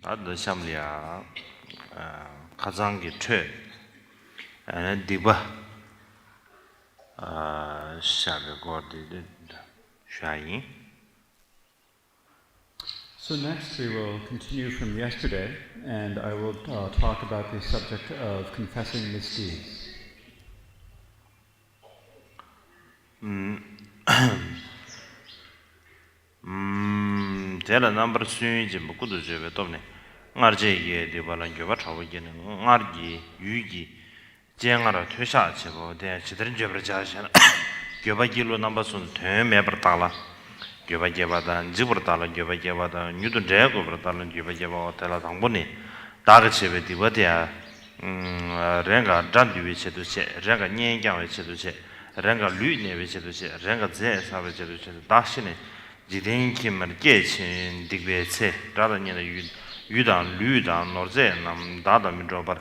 아드 샴리아 가장기 최 디바 샤베고디 샤이. So next we will continue from yesterday, and I will talk about the subject of confessing misdeeds. 제가 넘버 수인지 먹고도 제가 또네 나르제게 되발은 교바 차고기는 나르기 유기 쟁하라 퇴샤 제보 대 지들은 제버 자시나 교바기로 넘버 순 대매버달라 교바게바다 지버달라 교바게바다 뉴도 제고 버달라 교바게바 달라 당보니 다르체베 디버디야 랭가 잔디위체도체 랭가 녀냥위체도체 랭가 류네위체도체 랭가 제사베체도체 다시네 지denkim 게친 딕베체 다다니나 유단 류단 노제 남 다다미 조바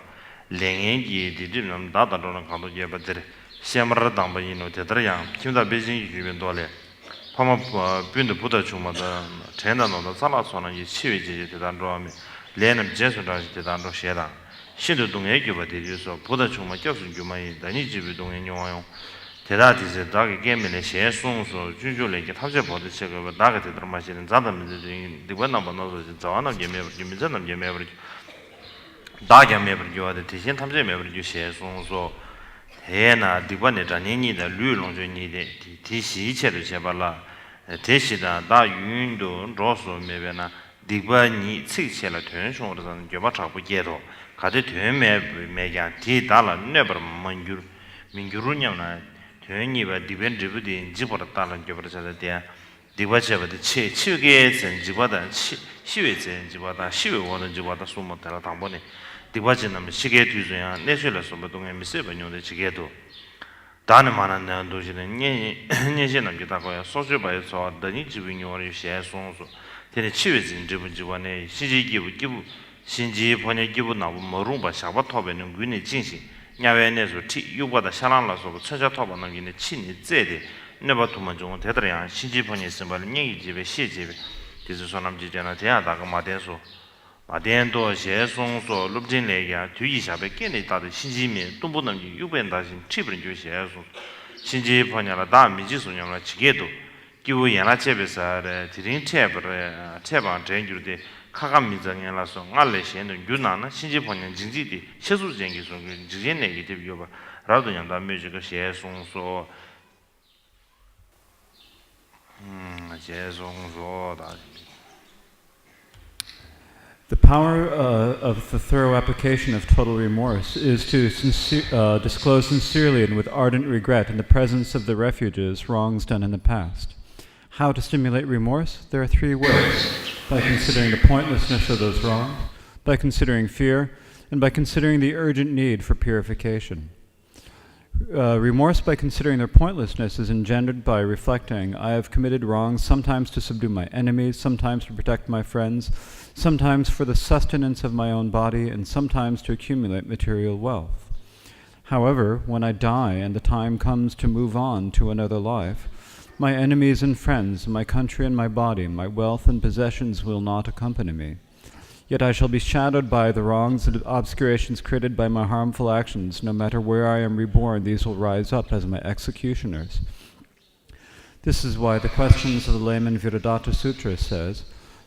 랭행기 디디남 다다로는 간도 예바들 시험을 담바이노 되더야 김다 베징 유변 돌에 파마 빈도 보다 주마다 제나노도 살아서는 이 치외지 대단로하며 레는 제수다지 대단로 셰다 신도 동에 교바들이서 보다 주마 교수 주마이 다니 집이 동에 용화용 대다디제 다게 게임에 셰송소 준조레게 탑제 버드체가 나가 되더라 마시는 자담들이 디번나 번노도 자와나 게임에 김전남 게임에 다게 메버교와데 대신 탑제 메버교 셰송소 해나 디번에 자니니다 류롱조니데 디시체도 제발라 대시다 다 윤도 로소 메베나 디번이 칙체라 된송으로는 교바 잡고 게도 가데 되메 메야 디달라 네버 만규 민규루냐나 변이와 디벤드부디 지버다는 겨버자데 디바체바데 치치게 전지보다 시외제 지보다 시외원은 지보다 소모타라 당번에 디바지는 시계 뒤져야 내실에서 동에 미세번용의 지게도 다는 많은 도시는 녀녀신은 기다고요 소주바에서 더니 지빈요를 시에송소 되는 치외진 지분지원에 시지기부 신지 번역기부 나무 머rum바 샤바토베는 군의 진시 야외내서 티 유보다 샤란라서 천자 토바는 게 친이 제데 네바토만 좀 되더라 신지번이 있으면 얘기 집에 시집에 그래서 사람지잖아 대하다가 마대소 마대도 제송소 룹진레야 뒤이샤베 깨네 다들 신지미 또 보는 유변다신 티브린 주시에서 신지번이라 다 미지소냐라 지게도 기부 연락체에서 드린 체버에 체방 전주데 카감미장이라서 알레시는 유나나 신지번년 진지디 세수쟁기서 지진내기 되비요바 라도냥다 뮤직의 셰송소 셰송소다. The power of the thorough application of total remorse is to disclose sincerely and with ardent regret in the presence of the refuges wrongs done in the past. How to stimulate remorse? There are three ways: by considering the pointlessness of those wrongs, by considering fear, and by considering the urgent need for purification. Remorse by considering their pointlessness is engendered by reflecting, I have committed wrongs sometimes to subdue my enemies, sometimes to protect my friends, sometimes for the sustenance of my own body, and sometimes to accumulate material wealth. However, when I die and the time comes to move on to another life, my enemies and friends, my country and my body, my wealth and possessions will not accompany me. Yet I shall be shadowed by the wrongs and obscurations created by my harmful actions. No matter where I am reborn, these will rise up as my executioners. This is why the questions of the layman Viradatta Sutra says,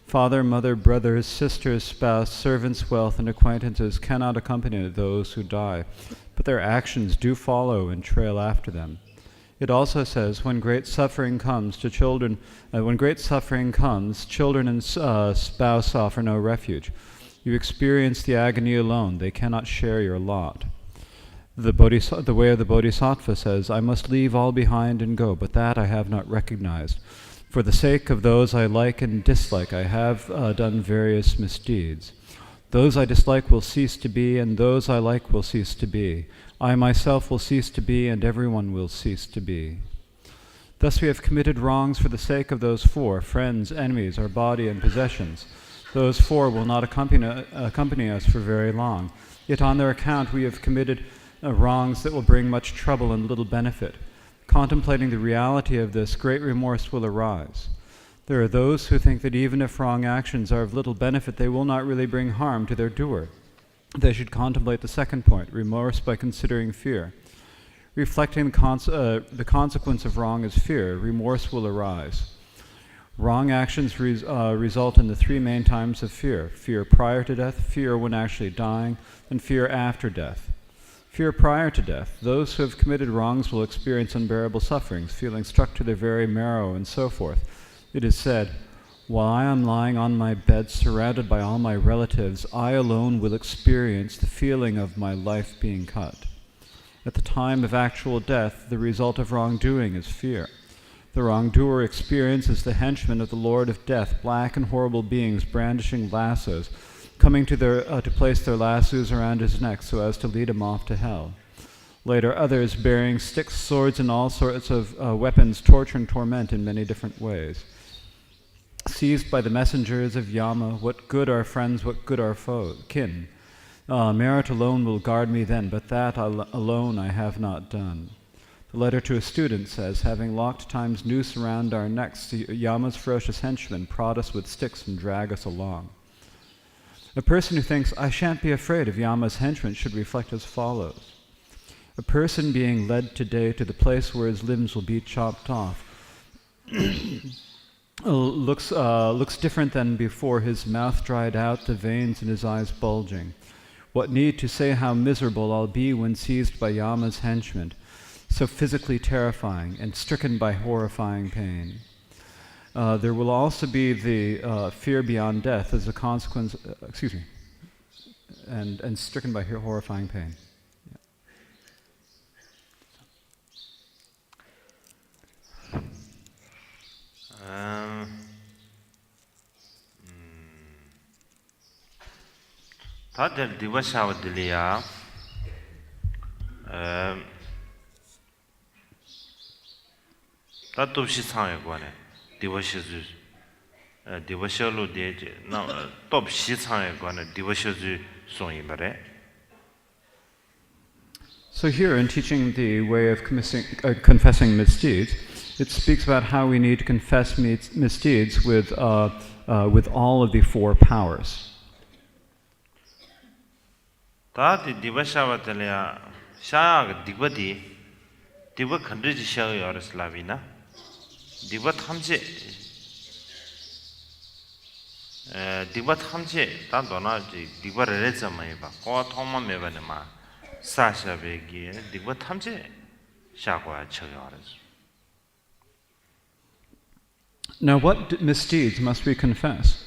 father, mother, brothers, sisters, spouse, servants, wealth, and acquaintances cannot accompany those who die, but their actions do follow and trail after them. It also says, when great suffering comes, children and spouse offer no refuge. You experience the agony alone; they cannot share your lot. The way of the Bodhisattva says, I must leave all behind and go, but that I have not recognized. For the sake of those I like and dislike, I have done various misdeeds. Those I dislike will cease to be, and those I like will cease to be. I myself will cease to be, and everyone will cease to be. Thus we have committed wrongs for the sake of those four: friends, enemies, our body, and possessions. Those four will not accompany us for very long. Yet on their account we have committed wrongs that will bring much trouble and little benefit. Contemplating the reality of this, great remorse will arise. There are those who think that even if wrong actions are of little benefit, they will not really bring harm to their doer. They should contemplate the second point, remorse by considering fear. Reflecting the consequence of wrong as fear, remorse will arise. Wrong actions result in the three main times of fear: fear prior to death, fear when actually dying, and fear after death. Fear prior to death. Those who have committed wrongs will experience unbearable sufferings, feeling struck to their very marrow, and so forth. It is said, "While I am lying on my bed surrounded by all my relatives, I alone will experience the feeling of my life being cut." At the time of actual death, the result of wrongdoing is fear. The wrongdoer experiences the henchmen of the Lord of Death, black and horrible beings brandishing lassos, coming to place their lassos around his neck so as to lead him off to hell. Later, others bearing sticks, swords, and all sorts of weapons torture and torment in many different ways. Seized by the messengers of Yama, what good are friends, what good are kin? Merit alone will guard me then, but that alone I have not done. The letter to a student says, "Having locked time's noose around our necks, Yama's ferocious henchmen prod us with sticks and drag us along." A person who thinks, "I shan't be afraid of Yama's henchmen," should reflect as follows. A person being led today to the place where his limbs will be chopped off looks different than before, his mouth dried out, the veins in his eyes bulging. What need to say how miserable I'll be when seized by Yama's henchmen, so physically terrifying and stricken by horrifying pain. There will also be the fear beyond death as a consequence, and stricken by horrifying pain. 다들 디버샤워들이야. 다 톱시 상에 관해 디버셔즈 디버셔로 되지 나 톱시 상에 관해 디버셔즈 송이 말해. So here, in teaching the way of confessing misdeeds, it speaks about how we need to confess misdeeds with all of the four powers. 다들 디버샤워들이야. 샤가 디버디 디버 컨드지 샤가 여르슬라비나 디버 탐제 디버 탐제 단도나지 디버를 레자마이바 고 통마메바네마 사샤베기 디버 탐제 샤고야 쳐여르스. Now, what misdeeds must we confess?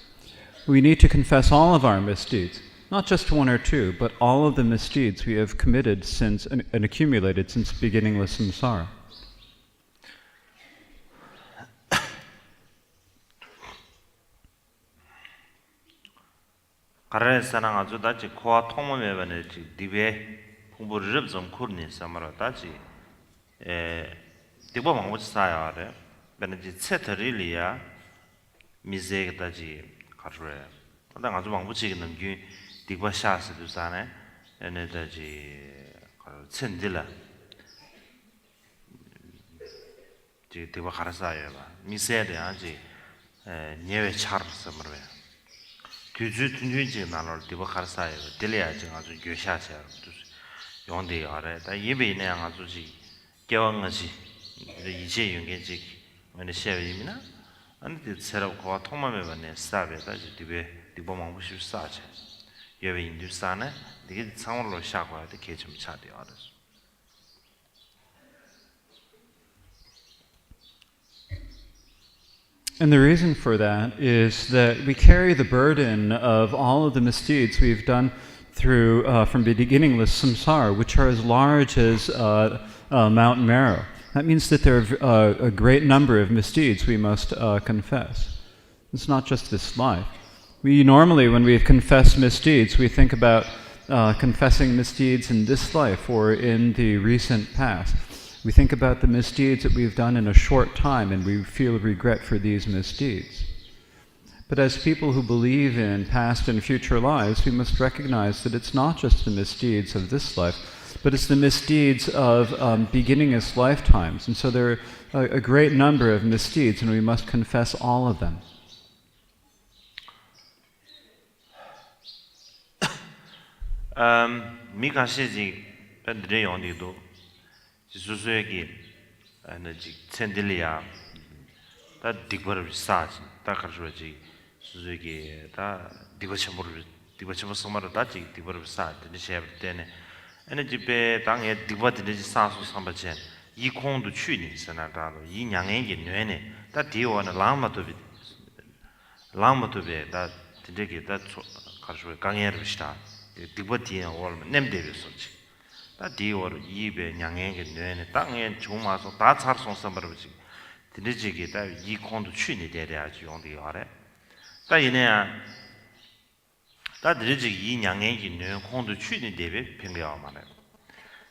We need to confess all of our misdeeds, not just one or two, but all of the misdeeds we have committed since and accumulated since beginningless samsara. 가라사랑 아주 다지 코아 통모메바네 디베 공부를 좀 코르니 사마라 다지 디버 망고치 사야래 베네지 세터리리아 미제가 다지 가르래 나 아주 망고치기 넘기 디버 샤스도 사네 에네 다지 첸딜라 지 디버 가라사야 미세데 아지 녀외 차르스 머베 규주 튼준지 나를 디버 가라사야 딜레야지 아주 교샤샤 용데 알아 다 예베네 아주지 개왕하지 이제 용게지 근데 셰비미나 안데 세라고 통마메바네 사베다지 디버 망부시 사체 예베 인두사네 되게 상월로 샤고야 돼 개좀 차대요 알았어. And the reason for that is that we carry the burden of all of the misdeeds we've done through from beginningless samsara, which are as large as Mount Meru. That means that there are a great number of misdeeds we must confess. It's not just this life. We normally, when we confess misdeeds, we think about confessing misdeeds in this life or in the recent past. We think about the misdeeds that we've done in a short time, and we feel regret for these misdeeds. But as people who believe in past and future lives, we must recognize that it's not just the misdeeds of this life, but it's the misdeeds of beginningless lifetimes. And so there a great number of misdeeds, and we must confess all of them. 미가 시지 밴드레 용디도 지수수에게 에너지 챈딜리아 다 디버를 사지 다 가르쳐지 수수에게 다 디버첨을 som마로 다지 디버를 사지 쉐브 때네 에너지 배 땅에 디버들이 사수 삼바체 이 공도 취니 선나다로 이 양에게 뇌네 다 디오는 랑마도비 다 되게 다 가르쳐 강해를 시다 디버티에 올면 냄데비서지 다 디오로 이베 양에게 뇌네 땅에 조마서 다 살송 삼바르지 드리지게 다이 공도 취니 되야지 용디 알아 다 이내야 다 드리지 이 양에게 뇌 공도 취니 되베 평가하면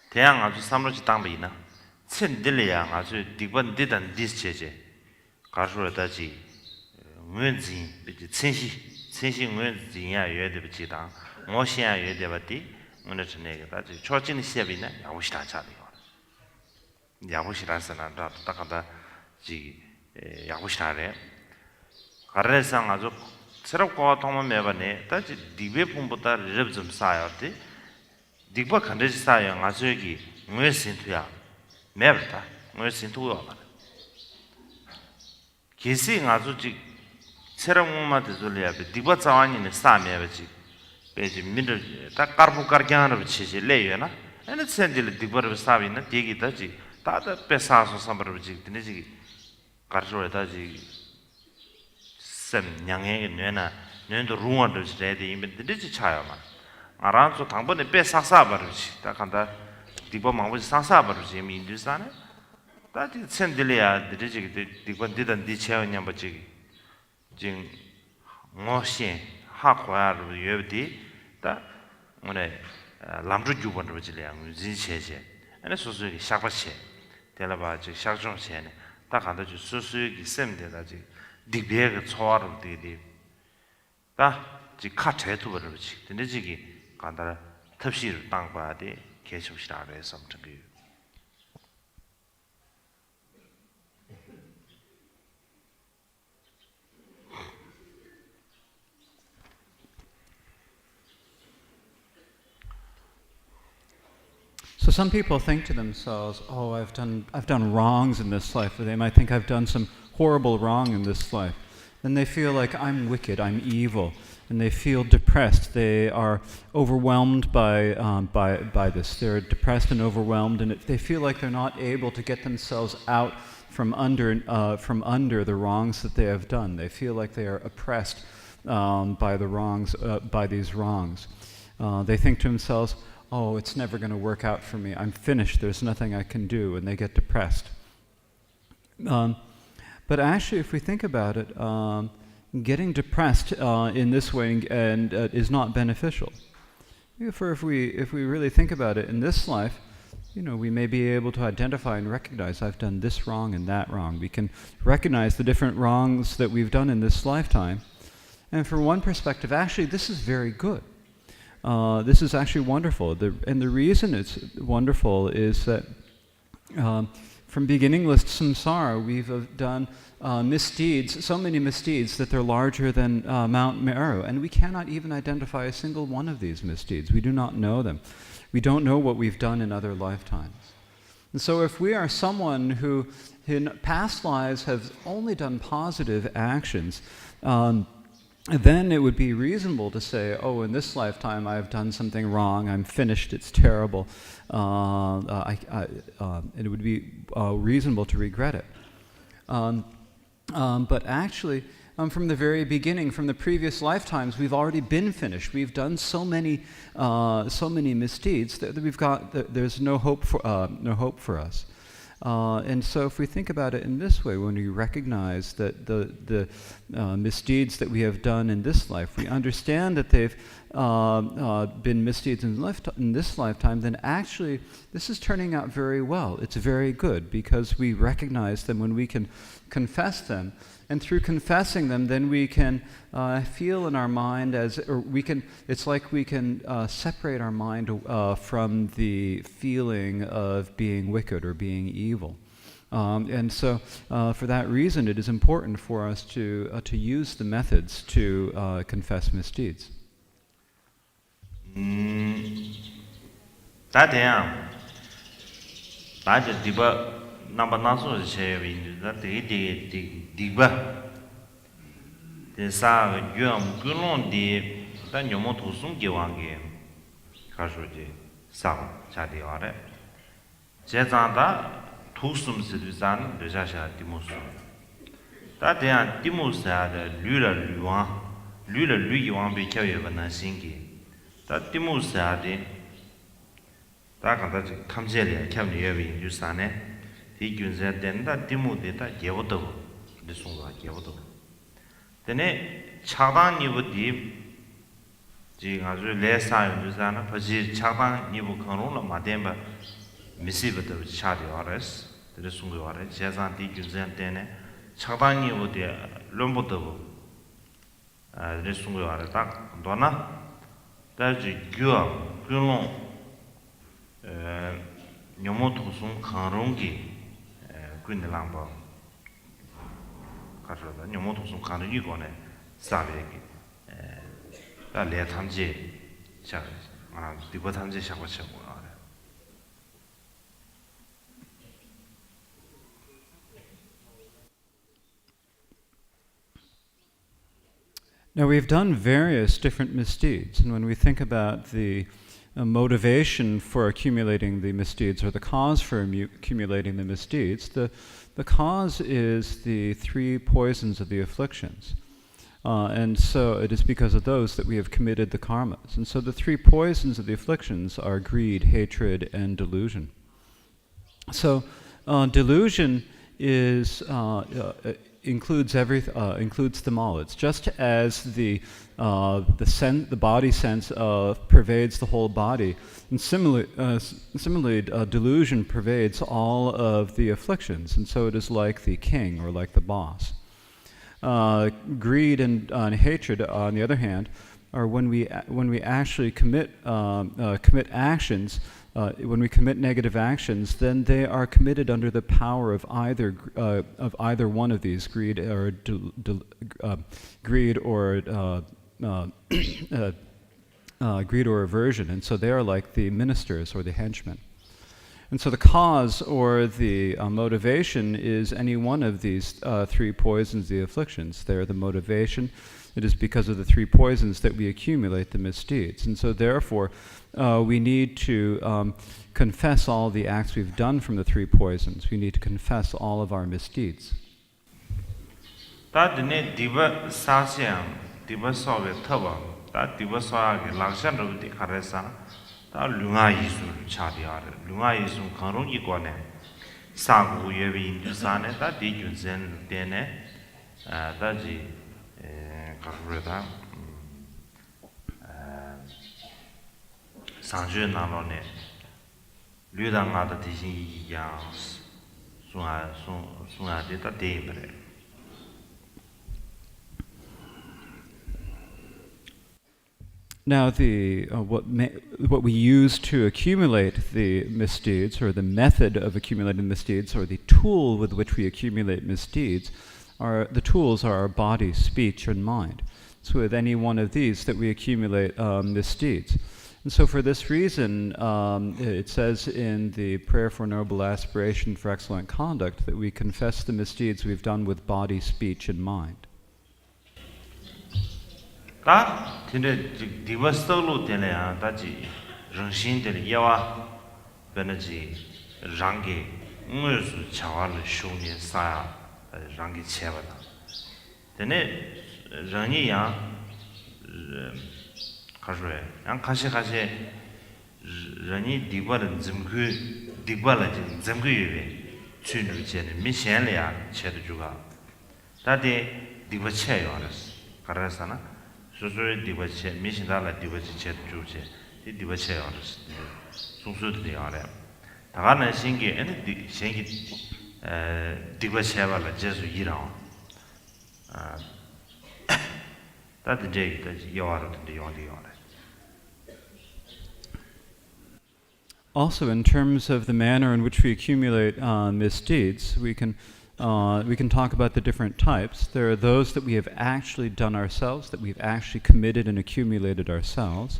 대양 아주 삼로지 땅베이나 챈딜이야 아주 디번 디단 디스체제 가르쳐다지 문진 비지 챈시 문진야 여대비지다 모시야 여대바디 오늘 저녁에 다지 초진 시합이나 야부시다 자리요 야부시라서나 딱하다 지 야부시라래 가르상 아주 새롭고 통만 매번에 다지 디베 폼보다 르브 좀 쌓여지 디버 간데지 쌓여 아주 여기 무슨투야 매버다 무슨투야 계시 아주 지 새로운 맛을 줄이야 디버 자원이네 싸매버지 배지 민들 딱 까르부 까르기하는 비치지 레이나 에는 센딜 디버를 싸비나 되기다지 다다 빼사서 삼버지 되지 가르쳐다지 셈 냥에 뇌나 뇌도 루원도 지대데 이면 되지 차야만 알아서 당번에 빼사사 버지 딱 한다 디버 망보지 사사 버지 민들사네 다지 센딜이야 되지 디번 디던 디체어냐 버지 징 모시 하과로 여디 다 오늘 람주 주번도 버지려 진체제 아니 소소기 샤바체 텔라바지 샤종체네 딱 한다 주 소소기 셈데다지 디베가 초아로 되디 다지 카체도 버지 근데 지기 간다 탑시를 땅바디 계속시라래 섬정기 So some people think to themselves, "Oh, I've done wrongs in this life." Or they might think I've done some horrible wrong in this life. Then they feel like I'm wicked, I'm evil, and they feel depressed. They are overwhelmed by this. They're depressed and overwhelmed, and they feel like they're not able to get themselves out from under the wrongs that they have done. They feel like they are oppressed by the wrongs, by these wrongs. They think to themselves, "Oh, it's never going to work out for me. I'm finished. There's nothing I can do," and they get depressed. But actually, if we think about it, getting depressed in this way is not beneficial. If we really think about it, in this life, we may be able to identify and recognize I've done this wrong and that wrong. We can recognize the different wrongs that we've done in this lifetime, and from one perspective, actually, this is very good. This is actually wonderful. And the reason it's wonderful is that from beginningless samsara, we've done misdeeds, so many misdeeds that they're larger than Mount Meru. And we cannot even identify a single one of these misdeeds. We do not know them. We don't know what we've done in other lifetimes. And so if we are someone who in past lives have only done positive actions, then it would be reasonable to say, "Oh, in this lifetime I've done something wrong, I'm finished, it's terrible." It would be reasonable to regret it. But actually, from the very beginning, from the previous lifetimes, we've already been finished. We've done so many misdeeds that there's no hope for us. And so if we think about it in this way, when we recognize that the misdeeds that we have done in this life, we understand that they've been misdeeds in this lifetime, then actually this is turning out very well. It's very good because we recognize them when we can confess them. And through confessing them, then we can feel in our mind it's like we can separate our mind from the feeling of being wicked or being evil. And so, for that reason, it is important for us to use the methods to confess misdeeds. 다대양 다저 디바 넘버 나서 제비 다데데 디바 대사 유엄 근론디 다 녀모 도숨 개왕게 가서지 사 자디와래 제자다 도숨스르산 되자샤 디모스 다대양 디모스아데 류라 류이왕 비켜여버나 신기 다 디모스아데 다 간다 탐제리 캠리여비 유산에 디균제 된다 디모데다 예보도 리송가 예보도 데네 차방니부디 지금 아주 레사요 유산에 버지 차방니부 컨롤라 마뎀바 미시부터 차디오 아레스 리송가 아레 제산 디균제 되네 차방니부디 롬보도 리송가 아레 딱 도나 다지 규어 근론 녀모 도송 강롱기 군들랑바 가서다 녀모 도송 강롱기 거네 사베기 달래 탐지 자 디고 탐지 샤고 샤고 Now, we've done various different misdeeds, and when we think about the motivation for accumulating the misdeeds, or the cause for accumulating the misdeeds, the cause is the three poisons of the afflictions. And so it is because of those that we have committed the karmas. And so the three poisons of the afflictions are greed, hatred, and delusion. So delusion is includes them all. It's just as the body sense pervades the whole body, and similarly, delusion pervades all of the afflictions, and so it is like the king or like the boss. Greed and hatred, on the other hand, are when we actually commit actions. When we commit negative actions, then they are committed under the power of either one of these, greed or greed or aversion, and so they are like the ministers or the henchmen. And so the cause or the motivation is any one of these three poisons, the afflictions. They are the motivation. It is because of the three poisons that we accumulate the misdeeds. And so therefore, we need to confess all the acts we've done from the three poisons. We need to confess all of our misdeeds. 상주에 나로네 류당아다 대신 이야 송아데다 데이브레 Now, what we use to accumulate the misdeeds, or the method of accumulating misdeeds, or the tool with which we accumulate misdeeds, the tools are our body, speech, and mind. So with any one of these that we accumulate misdeeds. And so for this reason, it says in the Prayer for Noble Aspiration for Excellent Conduct that we confess the misdeeds we've done with body, speech, and mind. 다 근데 디버스로 되네야 다지 정신들 야와 베너지 랑게 응을수 차와를 쇼니 사 랑게 체바다 되네 랑이야 가져야 양 가시 랑이 디버는 디버는 점그유에 춘르제는 미션이야 체도 주가 다데 디버 체요 알았어 가라사나 소소의 디버체 미신달라 디버체 제주제 이 디버체 알았어 송수들이 알아 다가는 신기 에네 신기 디버체발라 제수 이랑 다들 요아르던데 요아리 Also, in terms of the manner in which we accumulate misdeeds, we can talk about the different types. There are those that we have actually done ourselves, that we've actually committed and accumulated ourselves.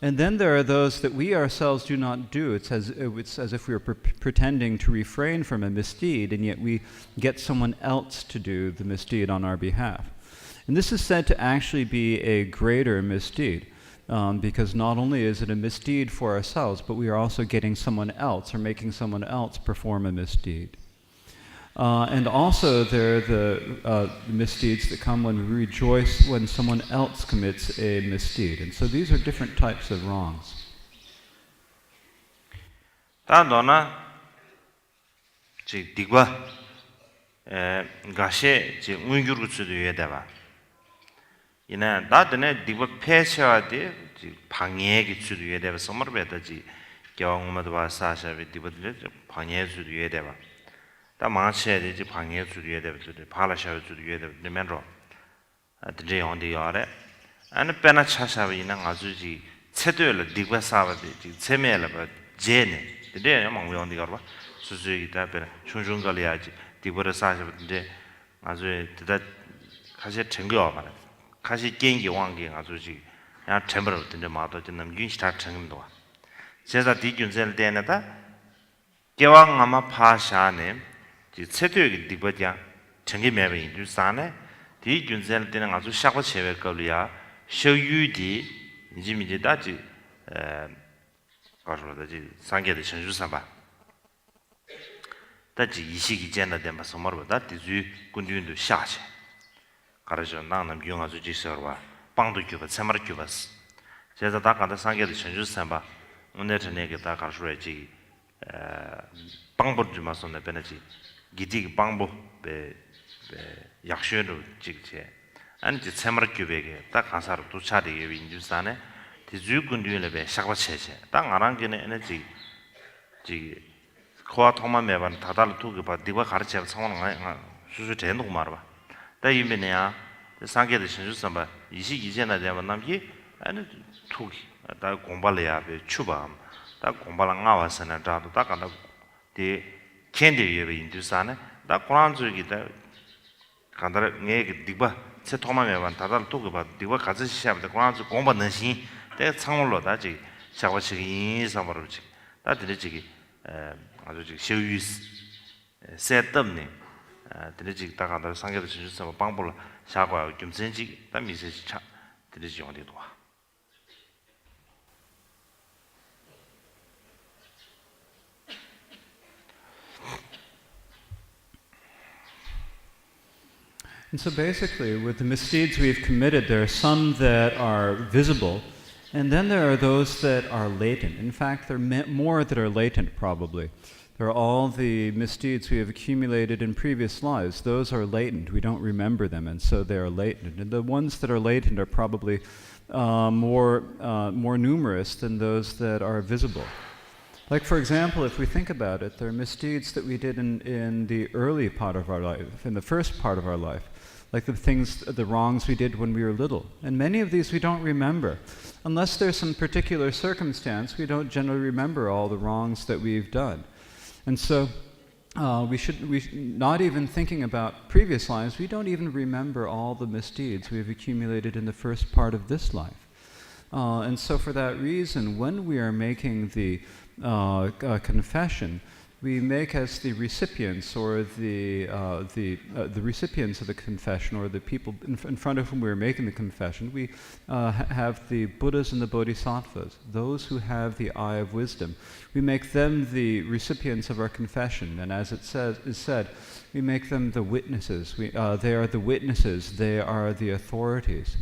And then there are those that we ourselves do not do. It's as if we were pretending to refrain from a misdeed, and yet we get someone else to do the misdeed on our behalf. And this is said to actually be a greater misdeed, because not only is it a misdeed for ourselves, but we are also getting someone else or making someone else perform a misdeed. And also there are the misdeeds that come when we rejoice when someone else commits a misdeed. And so these are different types of wrongs. 다음에 지 디과 가셰 지 운규르츠도 예대바. 이나 나드네 디과 폐셔야데 지 방해기 주도 예대바 섬르베다지 경험도 바사샤베 디버들 방해 주도 예대바. 다 마셔야 지 방해 주도 예대바 발라셔 주도 예대바 네면로 드제 온디 야레 아니 페나 차샤베이나 아주지 체도를 디과 사바데 지 체메라바 제네 근데 막 외운디 가봐 수수이다 베 슝슝걸이야지 디버를 사셔는데 아주 드다 가시 챙겨 봐 가시 겐기 왕기 아주지 야 템버를 된데 마도 좀 윤시 다 챙김도 제가 디균셀 때에다 개왕 아마 파샤네 지 체도의 디버냐 챙기 매매 인주사네 디균셀 때는 아주 샤고 체외 걸이야 쇼유디 이제 다지 가서다지 상계의 전주사바 다지 이식이 전화된 서머보다 뒤주 군주인도 샤체 가르쳐 나는 용아주 지서와 방도 교바 세마르 교바스 제가 다 간다 상계의 전주사바 오늘 저녁에 다 가서야지 방법 좀 맞선데 베네지 기디 방법 베 약셔로 직제 아니 세마르 교베게 딱 간사로 도차리게 인주사네 뒤주 군주인을 베 샤바체체 땅 아랑게네 에너지 지 코아 토마 매반 다달 투게 바 디바 가르쳐 상황 수수 되는 거 말아 봐. 다 이면이야. 상계의 신주선바 이식 이제나 되면 남기 아니 투기 다 공발해야 돼. 추바. 다 공발랑 나와서는 다도 다 간다. 디 캔디에 인두사네. 다 코란주기다. 간다 네 디바 세 토마 매반 다달 투게 바 디바 가지 시합다 코란주 공부는 신 때 상물로 다지 샤바치기 인사마로지. 다 들으지기 아주 지금 시유스 세트업네 드리지 다가다 상계도 진주서 방법을 샤과 좀 전지 다 미세지 차 드리지 어디도 와 And so basically, with the misdeeds we've committed, there are some that are visible, and then there are those that are latent. In fact, there are more that are latent, probably. There are all the misdeeds we have accumulated in previous lives. Those are latent. We don't remember them, and so they are latent. And the ones that are latent are probably more numerous than those that are visible. Like, for example, if we think about it, there are misdeeds that we did in the early part of our life, in the first part of our life, like the wrongs we did when we were little. And many of these we don't remember. Unless there's some particular circumstance, we don't generally remember all the wrongs that we've done. And so we not even thinking about previous lives, we don't even remember all the misdeeds we've accumulated in the first part of this life. And so for that reason, when we are making the confession, we make as the recipients or the recipients of the confession, or the people in front of whom we are making the confession, we have the Buddhas and the Bodhisattvas, those who have the eye of wisdom. We make them the recipients of our confession, and as is said, we make them the witnesses. They are the witnesses, they are the authorities.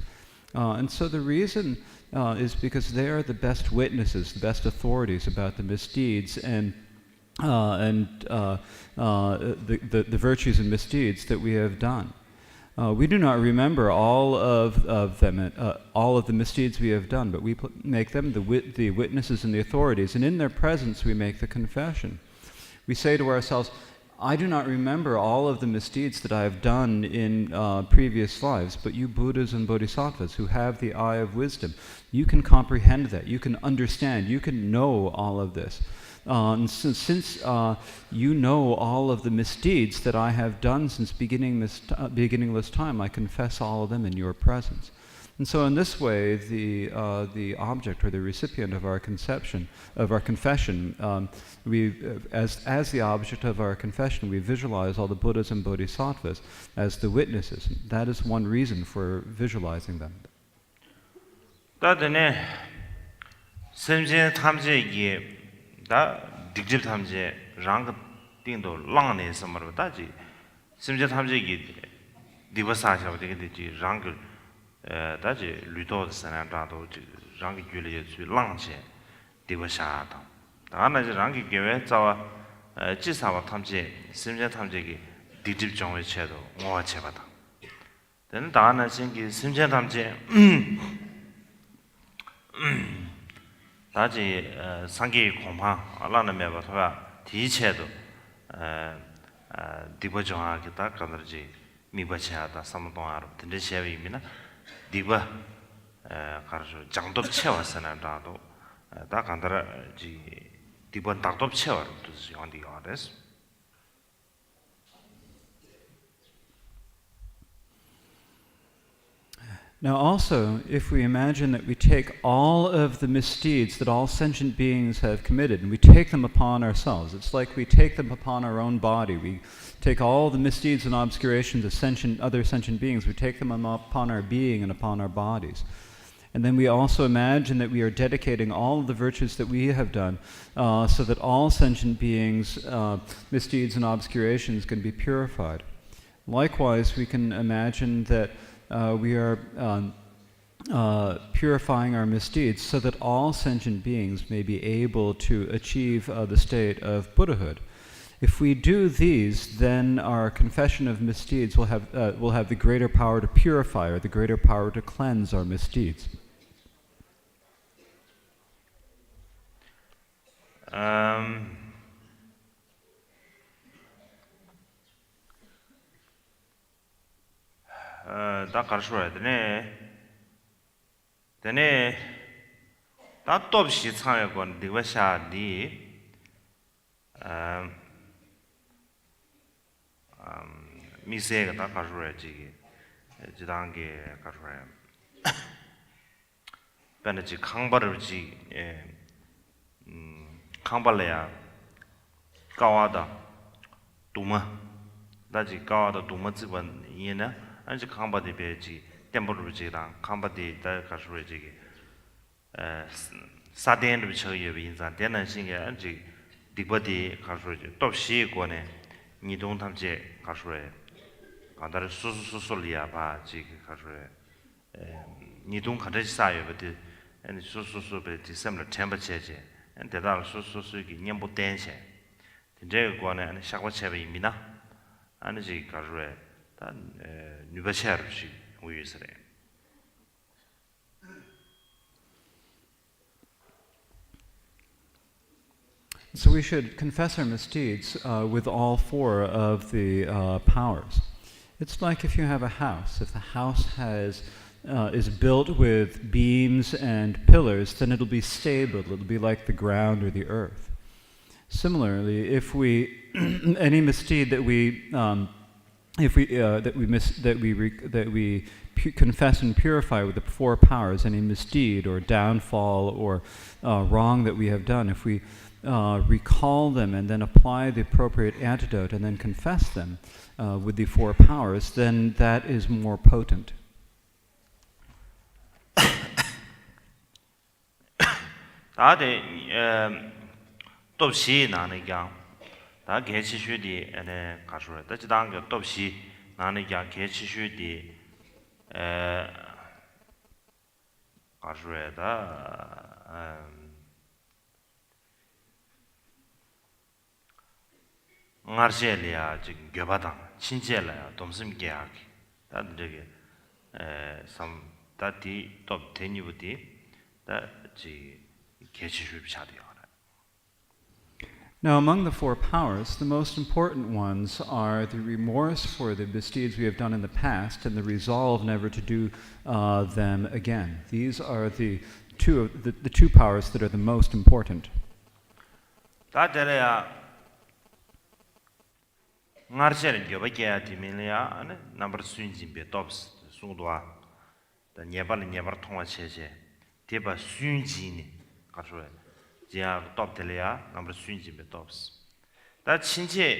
And so the reason is because they are the best witnesses, the best authorities about the misdeeds and the virtues and misdeeds that we have done. We do not remember all of them, all of the misdeeds we have done, but we make them the witnesses and the authorities, and in their presence we make the confession. We say to ourselves, I do not remember all of the misdeeds that I have done in previous lives, but you Buddhas and Bodhisattvas who have the eye of wisdom, you can comprehend that, you can understand, you can know all of this. And since you know all of the misdeeds that I have done since beginningless time, I confess all of them in your presence. And so in this way, the object or the recipient of our confession, as the object of our confession, we visualize all the Buddhas and Bodhisattvas as the witnesses. That is one reason for visualizing them. 다들 semje 탐제기 다 딕집 탐제 랑 띵도 랑네 섬으로 다지 semje 탐제기 디버사샤고 되게 되지 랑을 다지 류도 선한다도 랑기 줄에 랑체 디버샤다 다나 이제 랑기 교회 자와 지사와 탐제 semje 탐제기 딕집 정의 체도 뭐와 체바다 되는 다나 신기 semje 탐제 다지 상기 공파 알라는 메바가 디체도 디버정하게 딱 가더지 미버치하다 삼동하로 든데 셰위미나 디버 가르쳐 장독 채웠으나도 다 간다지 디번 닥독 채워도 요한디 요데스 Now also, if we imagine that we take all of the misdeeds that all sentient beings have committed and we take them upon ourselves, it's like we take them upon our own body. We take all the misdeeds and obscurations of other sentient beings, we take them upon our being and upon our bodies. And then we also imagine that we are dedicating all of the virtues that we have done so that all sentient beings' misdeeds and obscurations can be purified. Likewise, we can imagine that we are purifying our misdeeds so that all sentient beings may be able to achieve the state of Buddhahood. If we do these, then our confession of misdeeds will have the greater power to purify or the greater power to cleanse our misdeeds. 다 가르쳐야 되네 다 또없이 참여권 디버샤디 미세가 다 가르쳐야지 지단계 가르쳐야 변하지 강바르지 강발래야 가와다 두마 다지 가와다 두마 집은 이나 안지 강바디 베지 템버르지랑 강바디 다 가르쳐야지 사덴르 비처에 인자 되는 신게 안지 디버디 가르쳐야지 또시 권에 니동 탐제 가르쳐야 간다르 수수수술이야 바지 가르쳐야 니동 가르치 사여버디 아니 수수수베디 샘르 템버체제 대다로 수수수기 냠보 댄세 이제 권에 아니 샤고체베입니다 아니지 가르쳐야 So we should confess our misdeeds with all four of the powers. It's like if you have a house. If the house is built with beams and pillars, then it'll be stable. It'll be like the ground or the earth. Similarly, if any misdeed that we confess and purify with the four powers, any misdeed or downfall or wrong that we have done, if we recall them and then apply the appropriate antidote and then confess them with the four powers, then that is more potent. 또시 나니까 다 개치슈디 에네 가수라 다지당게 또시 나니까 개치슈디 가수에다 나르셀이야 지금 겨바당 친제라야 dom심게하기 다 저기 삼 다디 또 데니부디 다지 개치슈비 샤디요. Now, among the four powers, the most important ones are the remorse for the misdeeds we have done in the past and the resolve never to do them again. These are the two powers that are the most important. ngarcher gyoba kya timilya ane number sunjin be tops sungdwa da nyebar thongwa cheche teba sunjin kaso ja top telya number sunjin be tops da chinche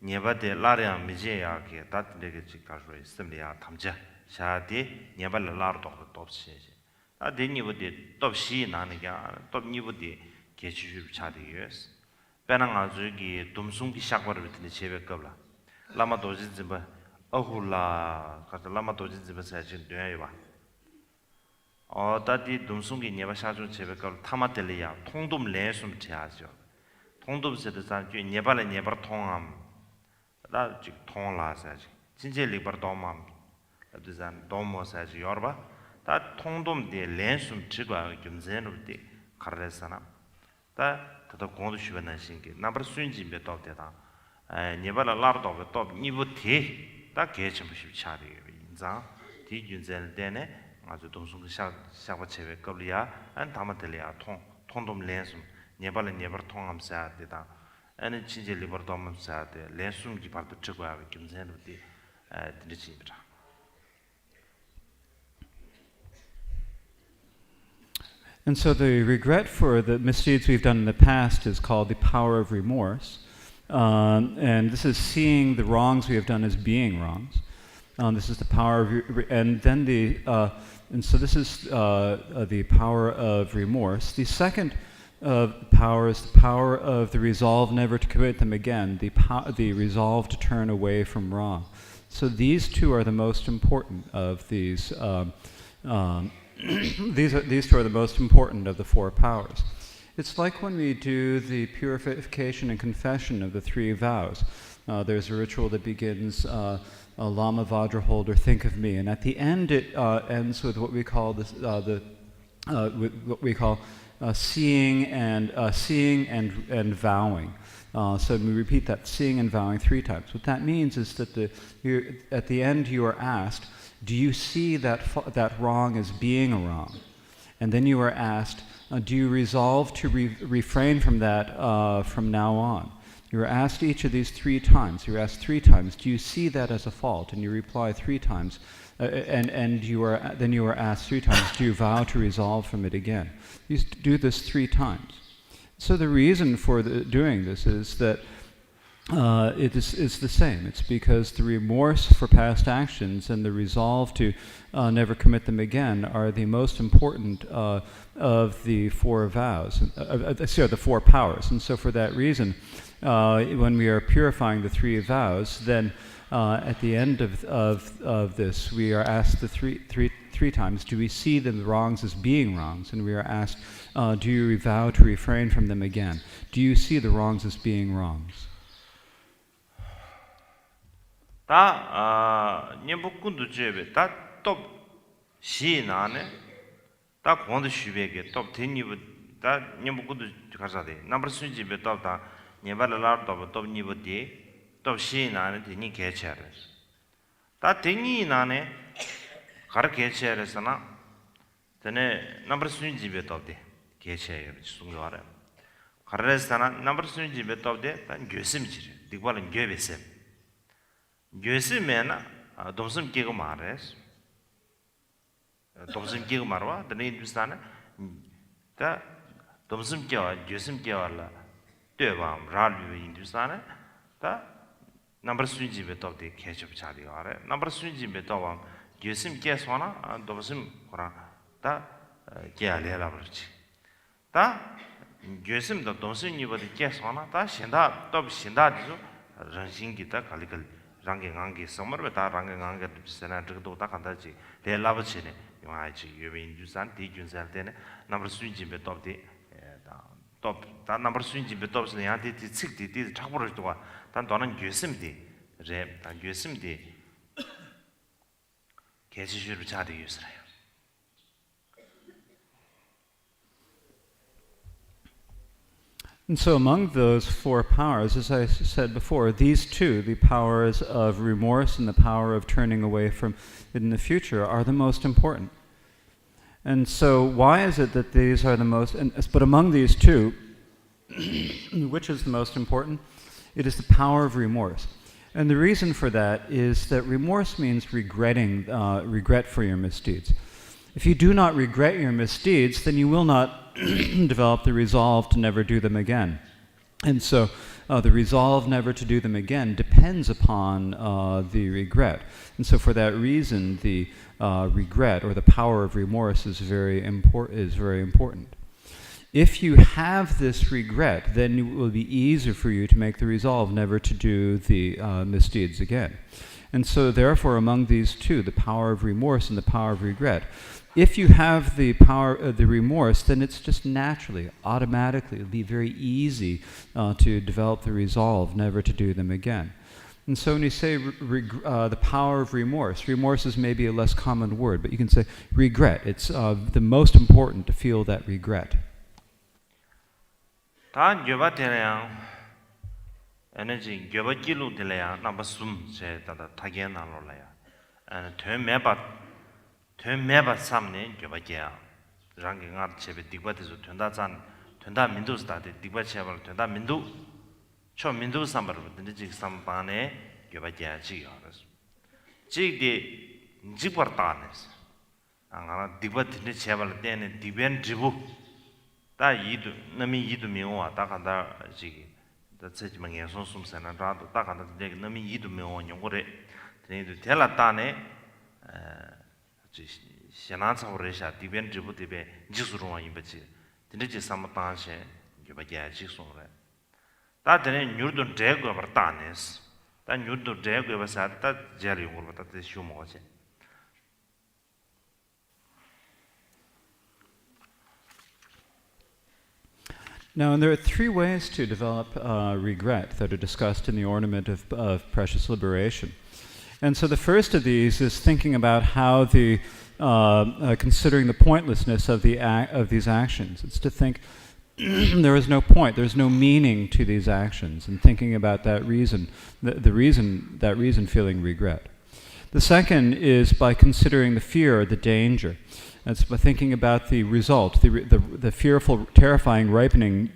nyeba de larya mije ya ke dat lege chi kaso istemya tamja sha de nyeba lar tops cheche da de nibo de top shi na ne ya top nibo de gechi cha de yes penang azugi dumsung ki shakbar bitne chebe kabla lama doji ziba ahula kata lama doji ziba sajin dya ba o tadi dumsung ki nyeba shaju chebe kabla tamatele ya tongdum lensum chajo tongdum se de san ju nyeba le nyeba tongam da ji tongla saji jinje libar domam da zan domo saji yorba ta tongdum de lensum chigwa gyumzenu de karresana ta 더 공도 쉬는 신기 나버 순진 배도 되다 니발라 라르도 또 니부티 다 개체 무시 차리 인자 디균zel 때네 아주 동숭 샤바 체베 겁리야 안 담아들이야 통돔 렌스 니발라 니버 통함사 되다 아니 진제 리버 dom함사 돼 렌숨 기발도 적어야 김센도디 드리지입니다 And so the regret for the misdeeds we've done in the past is called the power of remorse. And this is seeing the wrongs we have done as being wrongs. This is the power of, and then and so this is the power of remorse. The second power is the power of the resolve never to commit them again, the resolve to turn away from wrong. So these two are the most important of these. These two are the most important of the four powers. It's like when we do the purification and confession of the three vows. There's a ritual that begins Lama Vajra holder, think of me, and at the end it ends with what we call seeing and vowing. So we repeat that, seeing and vowing 3 times. What that means is that at the end you are asked, do you see that wrong as being a wrong? And then you are asked, do you resolve to refrain from that from now on? You are asked each of these 3 times. You're asked 3 times, do you see that as a fault? And you reply 3 times. Then you are asked 3 times, do you vow to resolve from it again? You do this 3 times. So the reason for doing this is that it is the same. It's because the remorse for past actions and the resolve to never commit them again are the most important of the 4 vows, the 4 powers. And so for that reason, when we are purifying the 3 vows, then at the end of this, we are asked the three times, do we see the wrongs as being wrongs? And we are asked, do you vow to refrain from them again? Do you see the wrongs as being wrongs? 다 년복군도 제베 다또 시나네 다 공도 쉬베게 또 대니부 다 년복군도 가자데 넘버 순지베 또다 년발라라도 또 니부디 또 시나네 대니 개체레 다 대니나네 가르 개체레서나 전에 넘버 순지베 또데 개체에 숨겨와라 가르레서나 넘버 순지베 또데 단 교심지리 디발은 교베세 교수면은 동심 끼고 말해서 동심 끼고 말와 근데 인도스탄에 다 동심 끼와 교심 끼와라 되봐 라류 인도스탄에 다 넘버 순지베 또데 캐치업 차리 와래 넘버 순지베 또와 교심 끼서나 동심 거라 다 끼알래라 그렇지 다 교심도 동심이보다 끼서나 다 신다 또 신다지도 정신기다 갈리갈 랑갱강기 sommer 다 랑갱강게 비슷한 저도 다 간다지 대라버치네 요아지 유빈 주산 디준살 때네 넘버 순지베 톱디 톱다 넘버 순지베 톱스네 야디 칙디 디 착보를 도와 단 도는 교심디 랩단 교심디 계시주를 자리 유스라요 And so among those four powers, as I said before, these two, the powers of remorse and the power of turning away from it in the future, are the most important. And so why is it that these are the most, but among these two, which is the most important? It is the power of remorse. And the reason for that is that remorse means regret for your misdeeds. If you do not regret your misdeeds, then you will not develop the resolve to never do them again. And so the resolve never to do them again depends upon the regret. And so for that reason, the regret or the power of remorse is very important. If you have this regret, then it will be easier for you to make the resolve never to do the misdeeds again. And so therefore, among these two, the power of remorse and the power of regret, if you have the power of the remorse, then it's just naturally, automatically, it'll be very easy to develop the resolve never to do them again. And so when you say the power of remorse is maybe a less common word, but you can say regret. It's the most important to feel that regret. 다 교바 되려야 에너지 교바 길로 되려야 나바 숨제 다다 타게 나로라야 안 되매바 삼네 교바게야 랑게 가 제베 디바데서 된다 민도스다데 디바체발 된다 민도 초 민도 삼바로 된지 삼바네 교바게야 지요라서 지게 지버타네스 안가 디바데 제발 때네 디벤 지부 다 이도 남이 이도 명화 다 간다 지기 다 세지망에 손숨세나 다도 다 간다 되게 남이 이도 명화 용거래 되네도 텔라다네 지 시나차오레샤 디벤 지부디베 지수로와 임베지 되네지 삼마타세 이바게 지송래 다 되네 뉴르도 데고 버타네스 다 뉴르도 데고 버사 다 제리 용거 다 쇼모제 Now, and there are three ways to develop regret that are discussed in the Ornament of Precious Liberation. And so the first of these is thinking about how considering the pointlessness of these actions. It's to think there is no point, there's no meaning to these actions, and thinking about that reason, that reason feeling regret. The second is by considering the fear or the danger. That's by thinking about the result, the fearful, terrifying ripening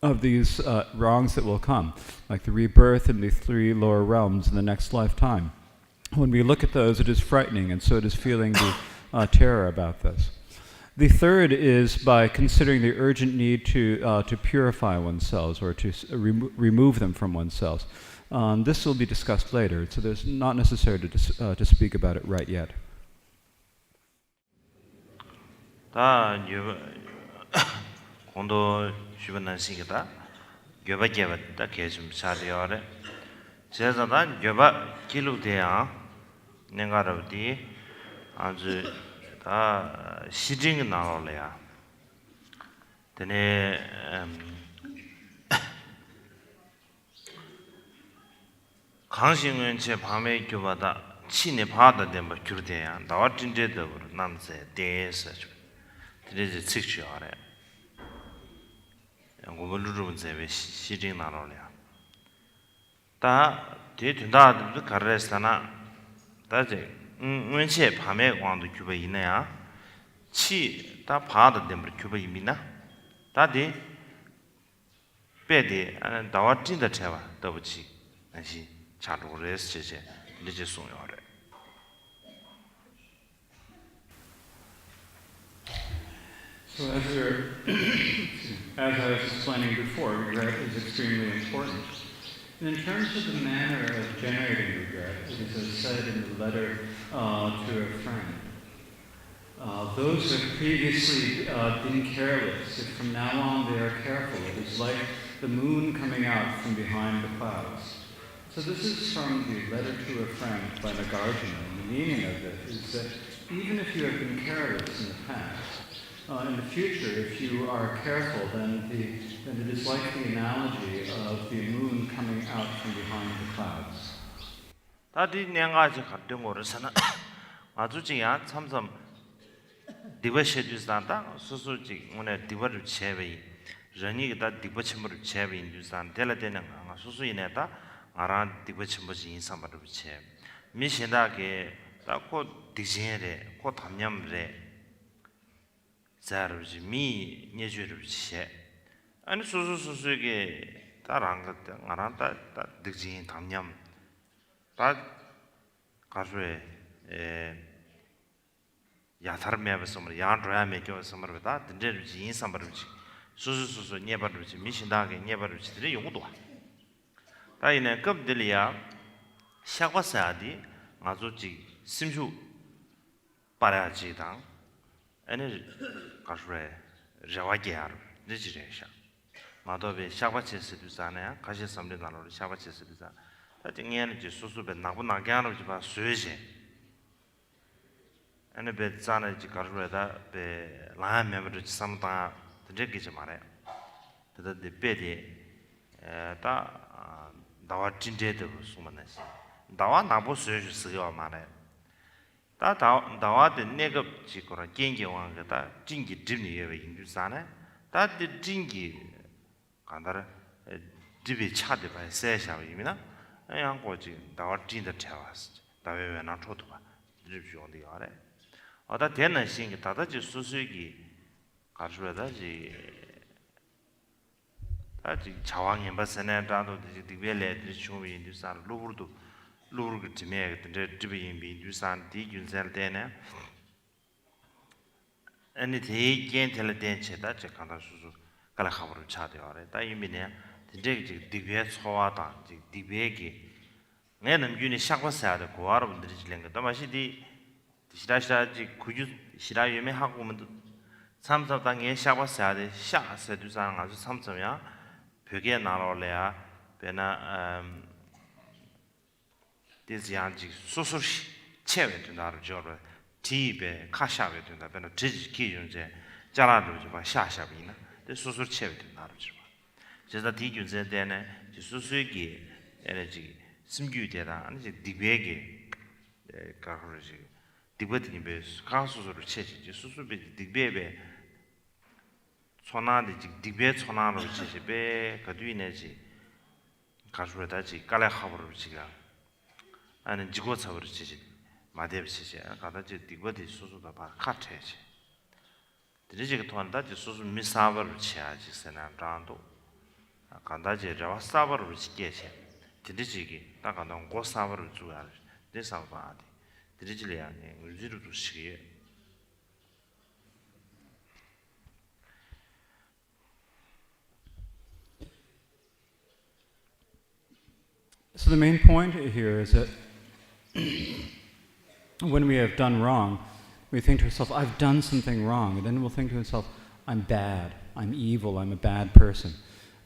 of these wrongs that will come, like the rebirth in the three lower realms in the next lifetime. When we look at those, it is frightening, and so it is feeling the terror about this. The third is by considering the urgent need to purify oneself or to remove them from oneself. This will be discussed later, so there's not necessary to speak about it right yet. 다 공도 주변난 시기다 교바게바 다 계좀 사려래 제자다 교바 길로대야 내가로디 아주 다 시징 나올래야 되네 강신은 제 밤에 교바다 치네 바다 된바 줄대야 나와 진제도 남세 대에서 이제 직시하래. 고물루르면 제베 시징 나로래야. 다 뒤된다도 가르스나 다제 원체 밤에 광도 규베 있네야. 치다 바다 됨버 규베 있미나. 다디 배디 안 다와 진다 채와 더부치. 다시 차로레스 제제 이제 송요래. So as I was explaining before, regret is extremely important. And in terms of the manner of generating regret, it is as said in the letter to a friend. Those who have previously been careless, if from now on they are careful, it is like the moon coming out from behind the clouds. So this is from the letter to a friend by Nagarjuna. And the meaning of it is that even if you have been careless in the past, in the future, if you are careful, then it is like the analogy of the moon coming out from behind the clouds. 다디 내가지 같은 거라서나 아주지야 참섬 디버시드스단다 수수지 오늘 디버를 제베이 rani da dipa chimur chebe indusan tela tena nga susu ine da ngaran dipa chimur chi insan baru che mi shinda ke da ko dikjen re ko tamnyam re zar ji mi nyeju ru che ani susu ke da rang da ngaran da dikjen tamnyam da 가르에 야타르메 버스머 야드라메 교스머 버다 든데르지 인삼버르지 수수수수 녀버르지 미신다게 녀버르지들이 용도 다이네 급들이야 샤과사디 아주지 심슈 파라지당 에네 가르에 자와게아르 느지레샤 마도베 샤과체스두사네 가시 섬리나로 샤과체스두사 다tingene ji susu be nabu nagyano ji ba sueje ane be zana ji karweda be la member ji samta de ge mare da de be de da dawa jinde de sumana si dawa nabu sueje syo mare da dawa de nege ji kora genge wang da jingi dimni ye indu sana da de jingi 간다라 집에 차대 봐 세샤 이미나 양 거지 나와 진짜 태웠어 다외에 나 초도 봐 집중이 알아 어다 되는 신기 다다지 수수기 가르쳐다지 아직 자왕이 벗어내 다도 디벨레 디슈미 인두산 루르도 루르그 지메 근데 집에 인두산 디균셀 때네 아니 대견 텔레덴 체다 제간다 수수 깔아 가버를 차대어래 다 이미네 이제 디베 소화다 디베기 내는 윤이 샤고사다 고아르분들이 질랭가 다마시디 시라시라지 구주 시라유메 하고면 삼사당에 샤고사다 샤세두상 아주 삼점이야 벽에 나올래야 베나 디지안지 소소시 체외도 나를 저러 디베 카샤베 된다 베나 지지 기준제 자라도 좀 샤샤비나 데 소소 체외도 나를 줘 제가 디균제 때네 수수기 에너지 심규되다 아니 디베게 가르지 디베드니 베스 가수소를 체지 수수비 디베베 소나디 디베 소나로 체지베 가두이네지 가수다지 깔라하버로 지가 아니 지고차버로 체지 마데브시지 가다지 디베디 수수다 바 카체지 드리지가 돈다지 수수 미사버로 체야지 세나란도 간다지 저와 사버를 지게세 드리지기 다가 너무 고사버를 주야 대사바디 드리지리아네 우지루도 시게 So the main point here is that when we have done wrong, we think to ourselves, I've done something wrong, and then we'll think to ourselves, I'm bad, I'm evil, I'm a bad person.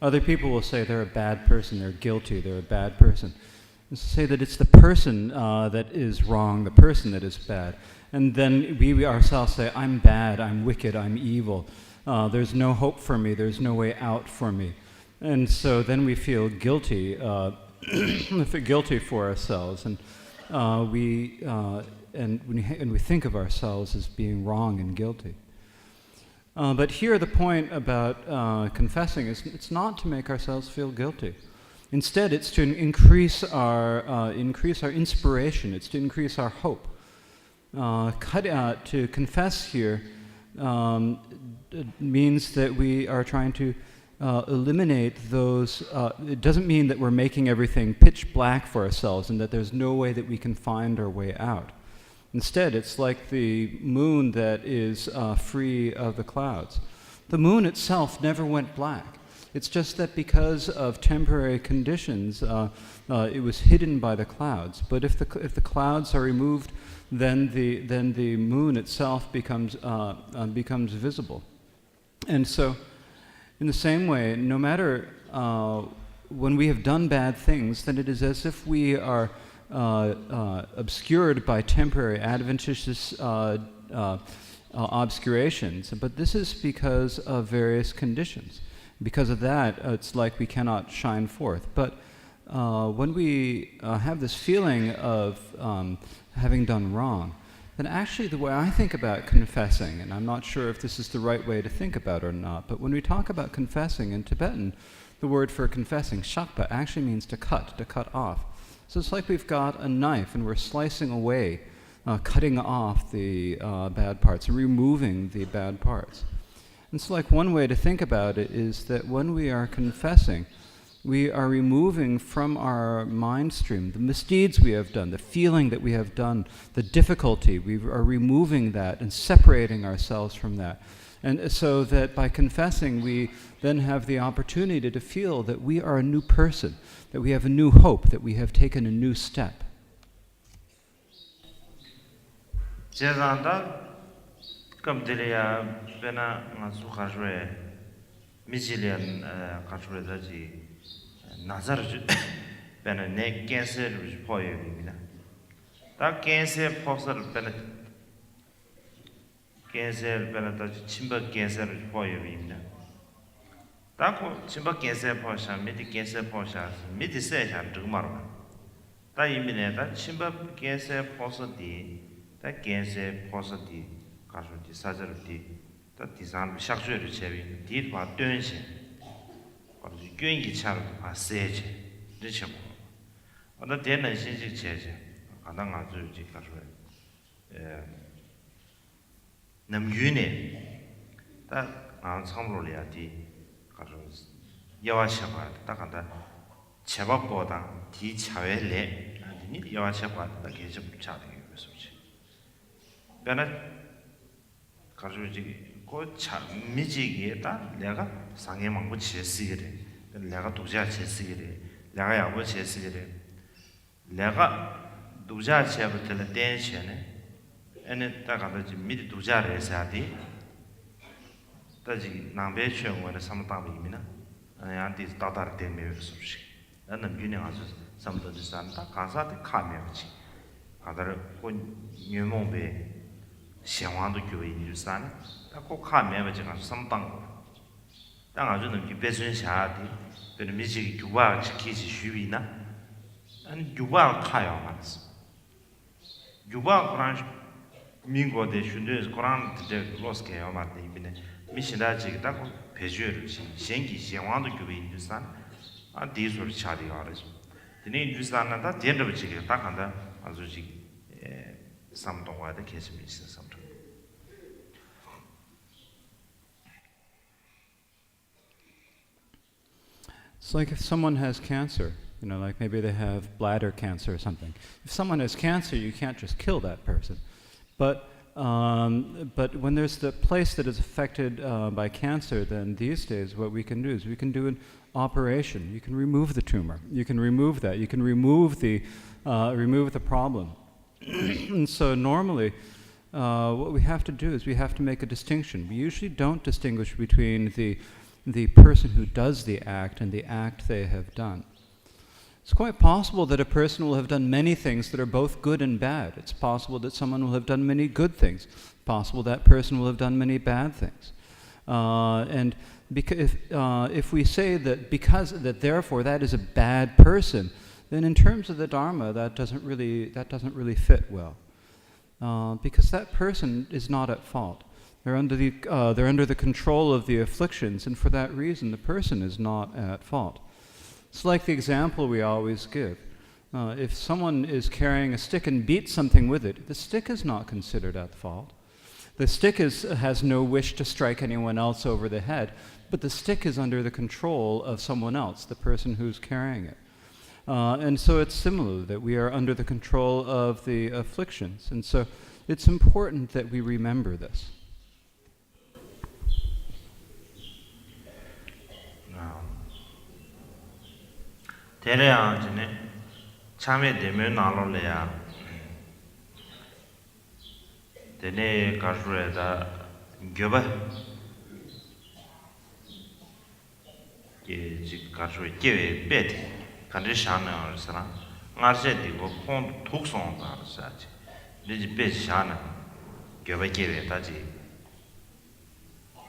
Other people will say they're a bad person, they're guilty, they're a bad person. And say that it's the person that is wrong, the person that is bad. And then we ourselves say, I'm bad, I'm wicked, I'm evil. There's no hope for me, there's no way out for me. And so then we feel guilty, guilty for ourselves. And we think of ourselves as being wrong and guilty. But here the point about confessing is it's not to make ourselves feel guilty. Instead, it's to increase our inspiration. It's to increase our hope. To confess here means that we are trying to eliminate those. It doesn't mean that we're making everything pitch black for ourselves and that there's no way that we can find our way out. Instead, it's like the moon that is free of the clouds. The moon itself never went black. It's just that because of temporary conditions, it was hidden by the clouds. But if the clouds are removed, then the moon itself becomes visible. And so, in the same way, no matter when we have done bad things, then it is as if we are obscured by temporary adventitious obscurations, but this is because of various conditions. Because of that, it's like we cannot shine forth. But when we have this feeling of having done wrong, then actually the way I think about confessing, and I'm not sure if this is the right way to think about it or not, but when we talk about confessing in Tibetan, the word for confessing, shakpa, actually means to cut off. So it's like we've got a knife and we're slicing away, cutting off the bad parts and removing the bad parts. And so like one way to think about it is that when we are confessing, we are removing from our mind stream the misdeeds we have done, the feeling that we have done, the difficulty. We are removing that and separating ourselves from that. And so that by confessing, we then have the opportunity to feel that we are a new person, that we have a new hope, that we have taken a new step. Nazar bena ne cancer poyo bimina ta cancer posar bena ta chimba cancer poyo bimina ta ko chimba cancer posha medi cancer posha medi se sha dugmarwa ta yimine ta chimba cancer posa di ta cancer posa di kaso di sajar di ta disan shakjue ru chebi di ba dönse Gyöngi char pa seje, riche mo. Oda tena shinji cheje, kanda nga zu ji karwe. Nam yune, ta nga chamlo liya di karwe yawa sheba, ta kanda cheba koda di chawe le, ni yawa sheba ta geje cha de ge so chi. Bena karwe ji ko cha mi ji ge ta lega 상해 망고 제시게래 내가 도자 제시게래 내가 야고 제시게래 내가 도자 제부터 댄션에 에네 따가지 미리 도자를 해야지 따지 남배 최원의 삼담이미나 아니한테 따다를 때문에 그렇지 나는 균형 아주 삼도지 산다 가사도 카메라지 가다를 본 유몽배 시황도 교회 일산 딱꼭 카메라 지금 삼당 당아주는 그 배순샤디 베는 미지 규바 지키지 쉬위나 아니 규바 카요 말스 규바 쿠란 민고데 슌데 쿠란 데 로스케요 말데 이비네 미신다지 딱고 배주를 신기 시황도 교회 인주산 아 디소르 차디 가르지 드네 인주산나다 덴더지게 딱한다 아주지 삼동화의 계심이 있어 삼동 It's like if someone has cancer, like maybe they have bladder cancer or something. If someone has cancer, you can't just kill that person. But when there's the place that is affected by cancer, then these days what we can do is we can do an operation. You can remove the tumor. You can remove that. You can remove the problem. And so normally, what we have to do is we have to make a distinction. We usually don't distinguish between the person who does the act and the act they have done. It's quite possible that a person will have done many things that are both good and bad. It's possible that someone will have done many good things. It's possible that person will have done many bad things. And if we say that therefore that is a bad person, then in terms of the Dharma that doesn't really fit well, because that person is not at fault. They're under the control of the afflictions, and for that reason, the person is not at fault. It's like the example we always give. If someone is carrying a stick and beats something with it, the stick is not considered at fault. The stick has no wish to strike anyone else over the head, but the stick is under the control of someone else, the person who's carrying it. And so it's similar, that we are under the control of the afflictions. And so it's important that we remember this. 대래야 전에 참에 되면 나올래야 대내 가수에다 교바 지 가수에 계획 배대 간지샤는 사람 나세디고 콘 독송다 사지 이제 배샤는 교바 계획다지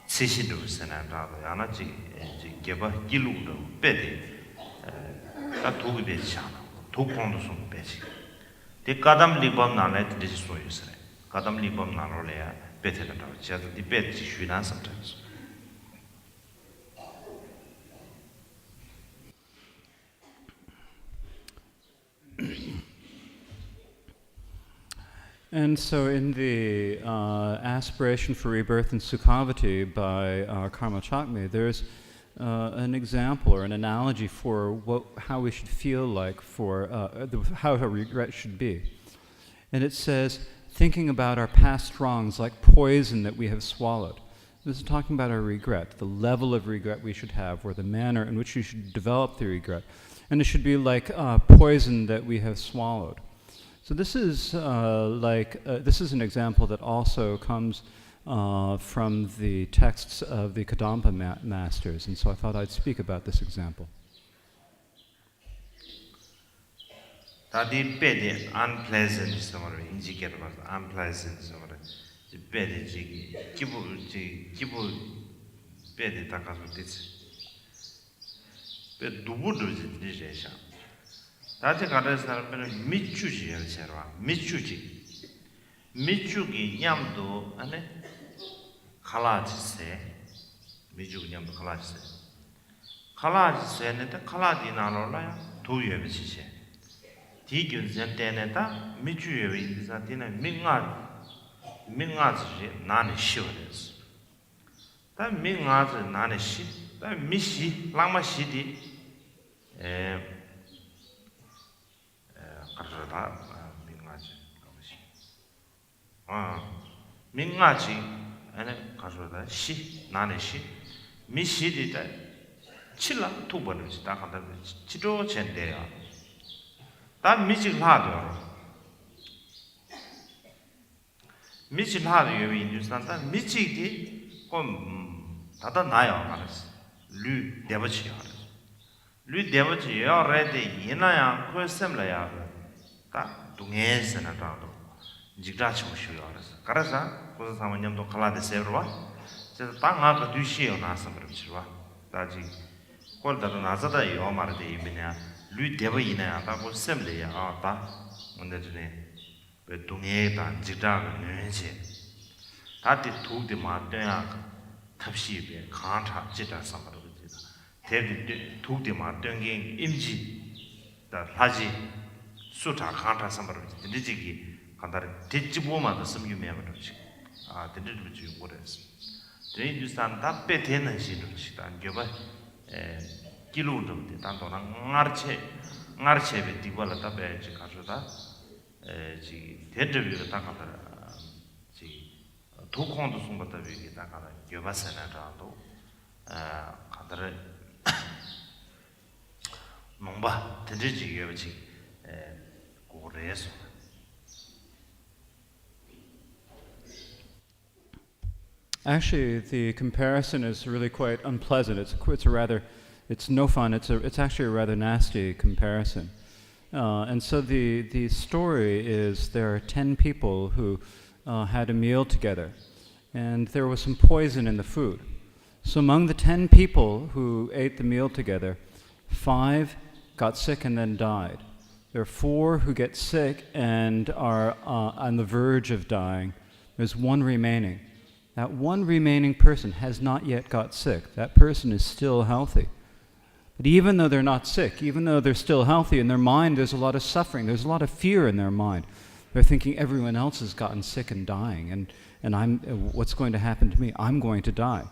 시시도 선한다고 하나지 지 교바 길루도 배대 다 도구 배치하나 도공도 좀 배치 대 까담 리범 나래 되지 소유스래 kadam libam nalo le ya bethe la cha di bet ji shu nan sometimes. And so in the Aspiration for Rebirth and Sukhavati by Karma Chakme, there's an example or an analogy for how we should feel like for how a regret should be. And it says, thinking about our past wrongs like poison that we have swallowed. This is talking about our regret, the level of regret we should have, or the manner in which we should develop the regret. And it should be like poison that we have swallowed. So this is this is an example that also comes from the texts of the Kadampa masters, and so I thought I'd speak about this example. Tadi pede unpleasant summary, unpleasant summary. The pede kibu pede takasu tits. Pede dubudu jijesha. Tati karas na michuji yelcherwa, michugi nyamdo ane khalaji se, michugi nyamdo khalaji se ne te khaladi na lo la ya tu yebe chi che. Ti gyun zen te ne ta michu yebe indisa tina minga ji nani shi wales. Ta minga ji nani shi, ta mi shi, langma shi di Karada Mingaji and Karada shi, Nane shi, Mishi did Chilla Tubanus, Dakanda Chido Chendea. That Michil Hado Michil Hado, you understand that Michi Tata Naya, Lu Devachi. Lu Devachi already Yinaya, Quesemlaya. Dunges and a rado. Jigracho Shuras. Karasa, was a Samanyam to Kala de Serva. Says Tanga to Dushi on Asam Rishwa. Taji. Called the Nazada Yomar de Ibina. Lu Devaina, that was Semley, Arta, on the Jane. But Dungeta, Jidrag, Nunche. Tati took the Martin Tapshi, can't have Jita Samar. Teddy took the Martin Imji, the Haji. Suta Kanta Samar, the Digigi, Kandar, Tijibuma, the some you may have the little waters. The Hindustan that betten and she and give a kilodum, the Tantona, Narche, with the Valata Bej, Kasuta, she tended with the Takata, she took on the Sumbata Vigi Takata, give us an Adrando, Kandare Mumba, the Digi, Actually, the comparison is really quite unpleasant. It's no fun. It's actually a rather nasty comparison. And so the story is there are 10 people who had a meal together, and there was some poison in the food. So among the 10 people who ate the meal together, 5 got sick and then died. There are 4 who get sick and are on the verge of dying. There's 1 remaining. That 1 remaining person has not yet got sick. That person is still healthy. But even though they're not sick, even though they're still healthy, in their mind there's a lot of suffering, there's a lot of fear in their mind. They're thinking everyone else has gotten sick and dying, and what's going to happen to me? I'm going to die.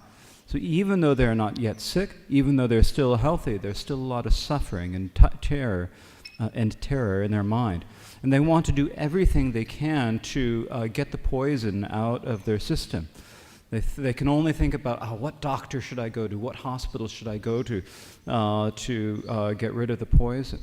So even though they're not yet sick, even though they're still healthy, there's still a lot of suffering and terror in their mind. And they want to do everything they can to get the poison out of their system. They can only think about, what doctor should I go to, what hospital should I go to get rid of the poison.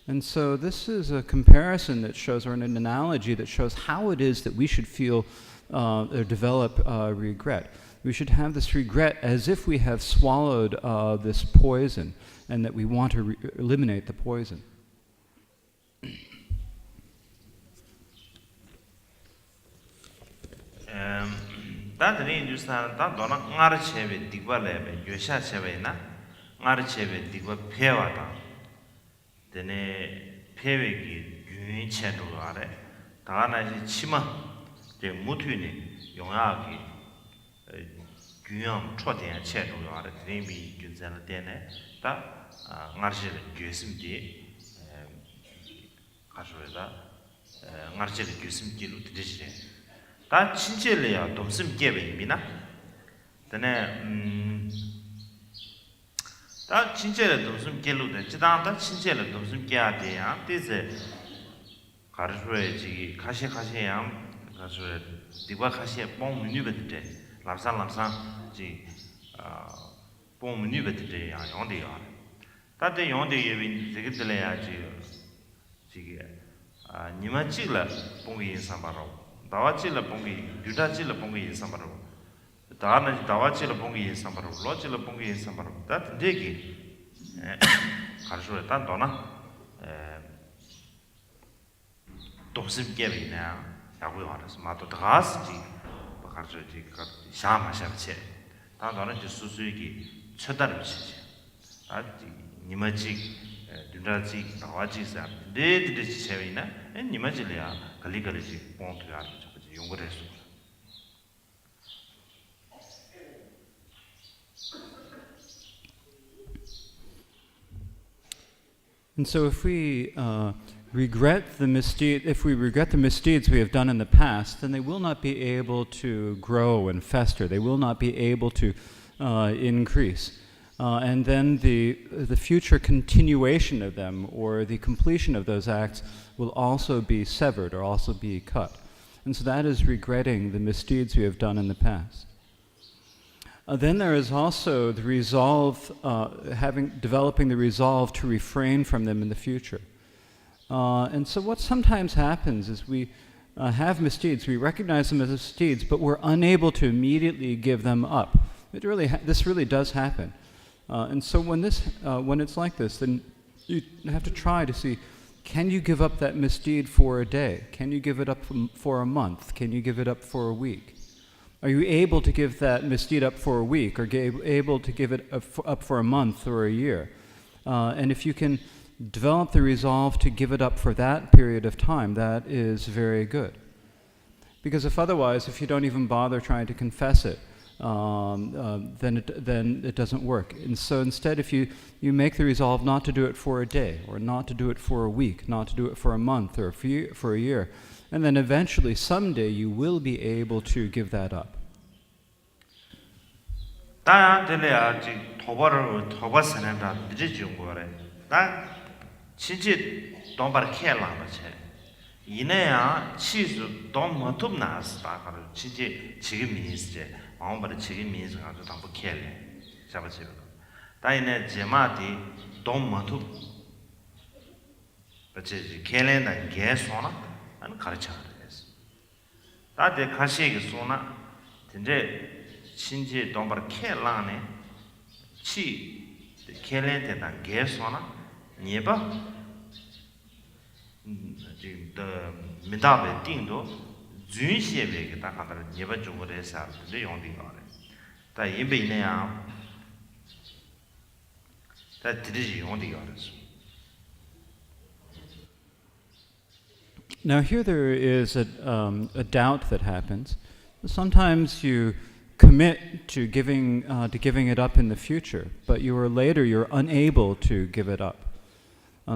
And so this is a comparison that shows, or an analogy that shows how it is that we should feel or develop regret. We should have this regret as if we have swallowed this poison and that we want to eliminate the poison. That Hindustan, that don't Archeve, Digwalebe, Yosha Chevena, Archeve, Digwa Pewata, then Pewegi, Yuni Cheduare, Tana Chima, 제 무투니 용야기 균형 초대한 체도요 드림이 균전을 때네 다 나르실 교심기 가셔다 나르실 교심기로 드리시래 다 친절해야 dom심 깨베입니다 근데 다 친절해 dom심 깨로데 지다다 친절해 dom심 깨야 돼야 되세 가르쳐야지 가시양 가서 디과 가시에 뽕 문유베데 람상 지 뽕 문유베데 야 용데야 다데 용데 예빈 되게들야지 지게 니마 찌라 뽕이 인사바로 다와 찌라 뽕이 유다 찌라 뽕이 인사바로 다나 다와 찌라 뽕이 인사바로 로 찌라 뽕이 인사바로 다 되게 가르쳐야 다 도나 domsim gebina yagu yaras ma to gas ji bakar ji ka shama shamche ta dona ji susu gi chodar chi a ji nimaji dundaji dawaji sa de de chi chevina nimaji ya gali gali ji pont ya ji yongore su And so if we regret the misdeeds we have done in the past, then they will not be able to grow and fester. They will not be able to increase. And then the future continuation of them or the completion of those acts will also be severed or also be cut. And so that is regretting the misdeeds we have done in the past. Then there is also the resolve, developing the resolve to refrain from them in the future. And so what sometimes happens is we have misdeeds, we recognize them as misdeeds, but we're unable to immediately give them up. This really does happen. And so when it's like this, then you have to try to see, can you give up that misdeed for a day? Can you give it up for a month? Can you give it up for a week? Are you able to give that misdeed up for a week, or able to give it up for a month or a year? And if you can develop the resolve to give it up for that period of time, that is very good. Because if you don't even bother trying to confess it, then it doesn't work. And so instead, if you make the resolve not to do it for a day, or not to do it for a week, not to do it for a month or for a year, and then eventually, someday, you will be able to give that up. 안 가르쳐야겠어. 다들 가시게 소나 근데 신지 동bar 켈라네 치 켈렌데다 게소나 니바 지금 미다베 띵도 준시에베게 다 가다 니바 중국에 살때 용딩 거래. 다 이베네야 다 드리지 용딩 거래서. Now here there is a doubt that happens. Sometimes you commit to giving it up in the future, but you're unable to give it up.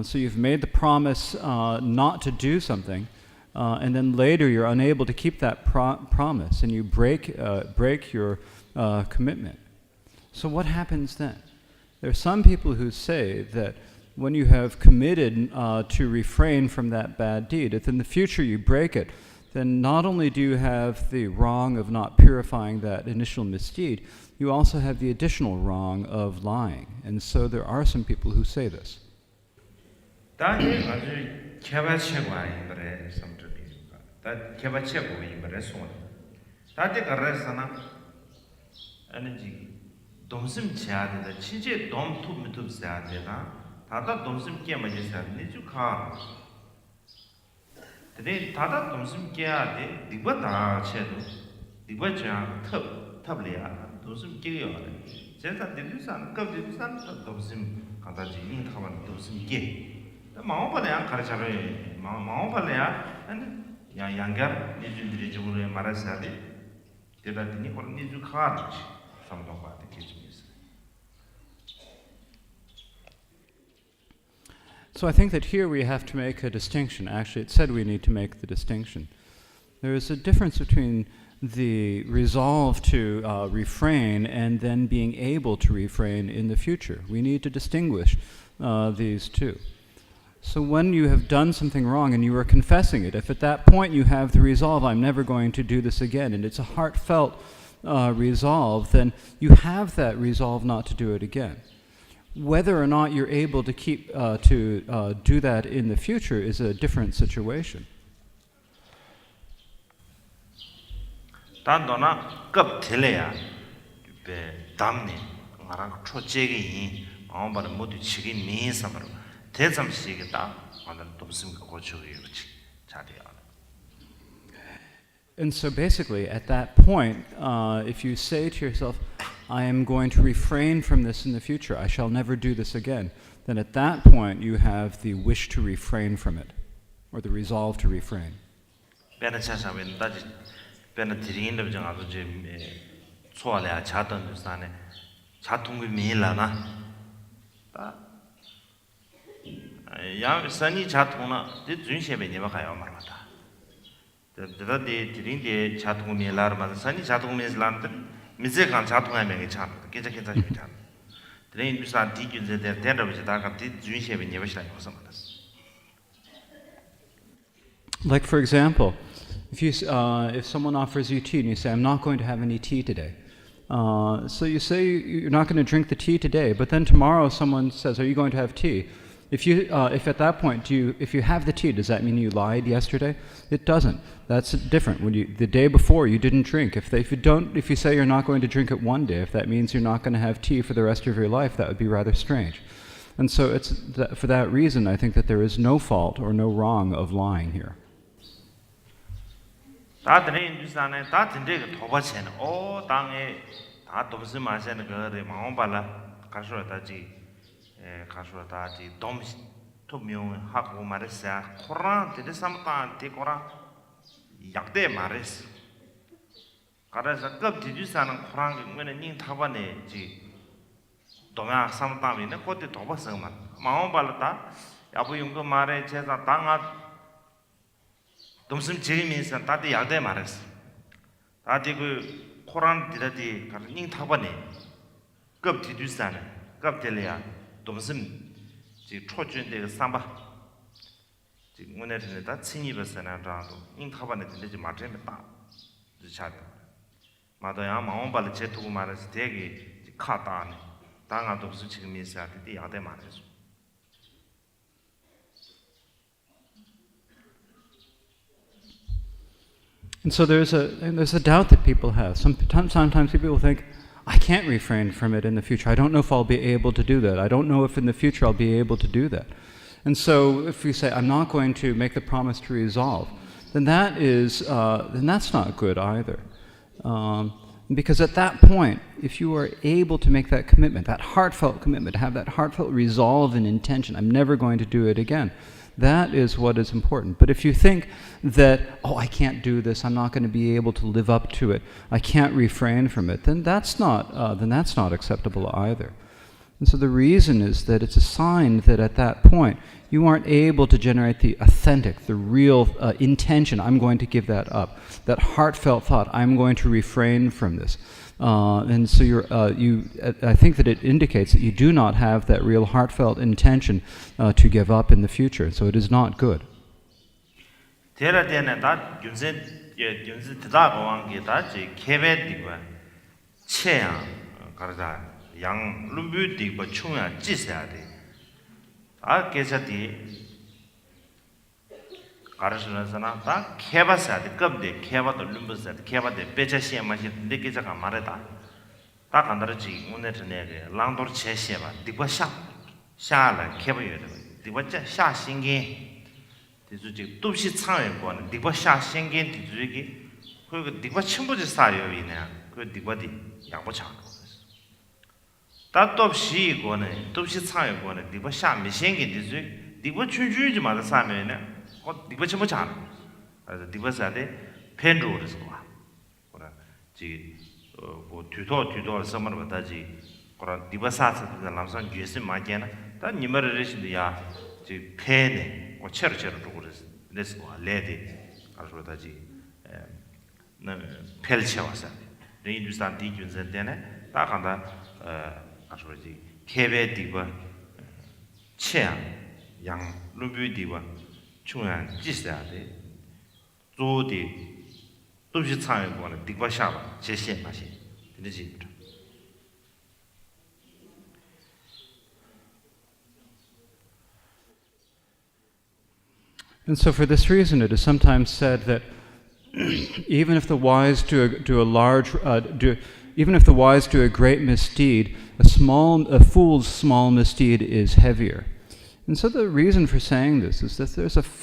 So you've made the promise not to do something, and then later you're unable to keep that promise, and you break your commitment. So what happens then? There are some people who say that when you have committed to refrain from that bad deed, if in the future you break it, then not only do you have the wrong of not purifying that initial misdeed, you also have the additional wrong of lying. And so there are some people who say this. 다다 domsim kya ma jesa ni ju kha de 다다 domsim kya de digba da che do digba cha thab le ya domsim kya yo de jesa de san kab de san domsim ka da ji yin kha ma domsim kya da ma pa le ya khar cha re ma pa le ya and 양gar 니준들이 저번에 말했어야지. 대단히 그런 니주 카르지. 상동바데 기준이었어. So I think that here we have to make a distinction. Actually, it said we need to make the distinction. There is a difference between the resolve to refrain and then being able to refrain in the future. We need to distinguish these two. So when you have done something wrong and you are confessing it, if at that point you have the resolve, I'm never going to do this again, and it's a heartfelt resolve, then you have that resolve not to do it again. Whether or not you're able to keep do that in the future is a different situation. 단도나 급 텔레야 배 담네 나랑 초제기 마음바를 모두 치기 미삼으로 대삼시겠다 완전 돕습니다 고쳐요 그렇지 잘해요. And so basically at that point if you say to yourself I am going to refrain from this in the future, I shall never do this again, then at that point you have the wish to refrain from it or the resolve to refrain. 배는 차사면 다지 배는 드링인데 좀 아주 좀 소알이야 자던 주산에 자통이 밀라나 야 선이 자통나 이 준시에 내가 가요 말마다 저들이 드링데 자통이 밀라르만 선이 자통이 밀라는데 미제간 자통에 명이 참 계속해서 참 드링 주산 디규제 대대로지다가 디 준시에 내가 시라고 말았어. Like for example, if someone offers you tea and you say, I'm not going to have any tea today. So you say you're not going to drink the tea today, but then tomorrow someone says, are you going to have tea? If at that point, if you have the tea, does that mean you lied yesterday? It doesn't. That's different. The day before you didn't drink. If you say you're not going to drink it one day, if that means you're not going to have tea for the rest of your life, that would be rather strange. And so for that reason, I think that there is no fault or no wrong of lying here. 다들이 인주산에 다 진짜가 도바체는 오 땅에 다 도바스 마세는 거를 마음발라 가서다지 가서다지 돔 토명 하고 말했어요. 코란 되게 삼다 되거라 약대 말했어. 그래서 급 뒤주산은 코란 그러면 닌 타반에지 동아 삼다미는 그때 도바스만 마음발다 야부 용도 말에 제가 땅아 domsum 재미있어 다들 야대 말했어. 다들 그 코란 디다디 가서 닝 타바네. 급 뒤주산에 급 될래야 domsum 지 초준데 그 삼바. 지 오늘은 다 친이버서나 라도 닝 타바네 들지 마트에 다. 지차대. 마도야 마음발 제투고 말해서 되게 카다네. 당아 domsum 지금 있어 다들 야대 말했어. And so there's a doubt that people have. Sometimes people think, I can't refrain from it in the future. I don't know if I'll be able to do that. I don't know if in the future I'll be able to do that. And so if we say, I'm not going to make the promise to resolve, then that's not good either. Because at that point, if you are able to make that commitment, that heartfelt commitment, to have that heartfelt resolve and intention, I'm never going to do it again, that is what is important. But if you think that, I can't do this, I'm not going to be able to live up to it, I can't refrain from it, then that's not acceptable either. And so the reason is that it's a sign that at that point you aren't able to generate the authentic, the real intention, I'm going to give that up, that heartfelt thought, I'm going to refrain from this. And so I think that it indicates that you do not have that real heartfelt intention to give up in the future. So it is not good. 양 룸뷰디 뭐 충야 찌셔야 돼. 아 계셔디 가르쳐서나 다 개바셔야 돼. 급데 개바도 룸부셔야 돼. 개바데 배자시에 마시 느끼자가 말했다. 다 간다르지 오늘은 내게 랑도르 제시해봐. 디바샤 샤라 개바여야 돼. 디바자 샤 신기 디주지 뚝시 창에 거는 디바샤 신기 디주기 그 디바 침부지 사요 이네. 그 디바디 양보창 다 돕시 거는 돕시 창에 거는 디바 샤 미생기 디주 디바 춘주지 말아 사면은 디바 좀 잘. 그래서 디버사데 펜로르스 와 그러나 지 뒤도 섬을 받다지 그러나 디버사스도 남산 주스 마게나 다 니머르르신이야 지 펜에 체르체르 그래서 레스 와 레디 가르다지 나 펠체와사 레인두스탄 디준센데네 다 간다 아소지 케베 디버 체양 양 루비 디버 중요한 지스야데 조디 도시 참여권의 디바샤바 제시에 마시 되지. And so for this reason it is sometimes said that even if the wise do a great misdeed, a fool's small misdeed is heavier. And so the reason for saying this is that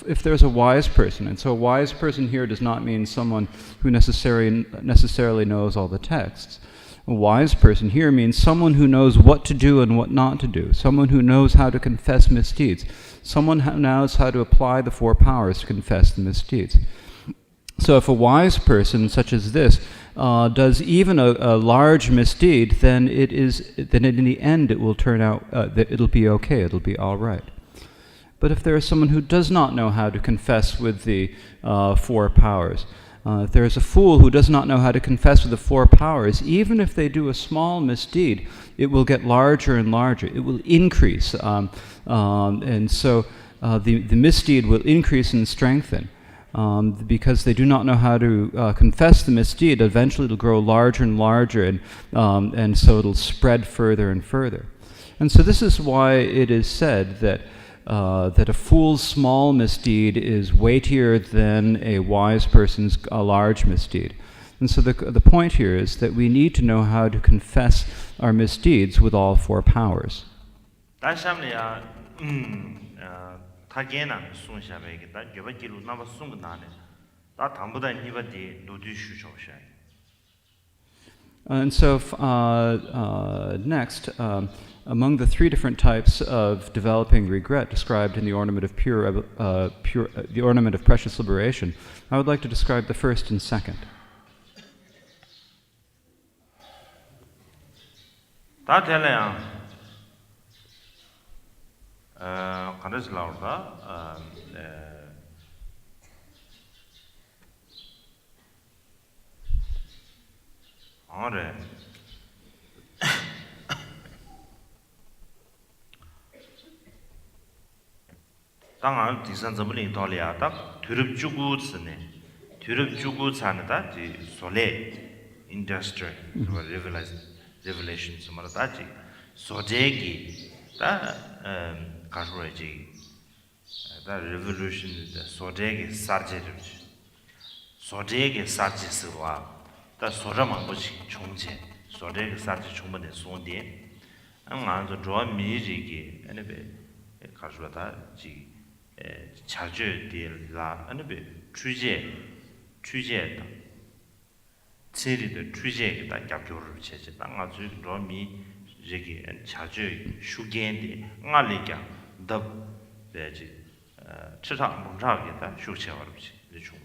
if there's a wise person, and so a wise person here does not mean someone who necessarily knows all the texts. A wise person here means someone who knows what to do and what not to do, someone who knows how to confess misdeeds, someone who knows how to apply the 4 powers to confess the misdeeds. So if a wise person such as this does even a large misdeed, then in the end it will turn out that it'll be okay, it'll be all right. But if there is someone who does not know how to confess with the 4 powers, if there is a fool who does not know how to confess with the 4 powers, even if they do a small misdeed, it will get larger and larger. It will increase, and so the misdeed will increase and strengthen. Because they do not know how to confess the misdeed, eventually it'll grow larger and larger, and so it'll spread further and further. And so this is why it is said that a fool's small misdeed is weightier than a wise person's large misdeed. And so the point here is that we need to know how to confess our misdeeds with all 4 powers. 타게나 순샤베기다 교바기로 나바 숨나네 다 담보다 니바디 노디 슈쇼샤. And so next, among the 3 different types of developing regret described in the Ornament of the Ornament of Precious Liberation, I would like to describe the first and second. 다 될래야. 간다스 라우다 아래 당한 디산 점을 돌려야다 드럽주고 쓰네 드럽주고 사는다 지 솔레 인더스트리 revelation 말다지 소제기 다 가르지 다 revolution 소제기 소제기 사제스와 다 소라만 보지 총제 소제기 사제 총문에 손데 안가서 좋아 미지기 아니베 가르다 지 자주들라 아니베 취재다 체리의 취재다 capture 체제 당아주 로미 저기 자주 슈겐데 알리가 더 배지 치상 문자게다 슈체 어렵지 이중.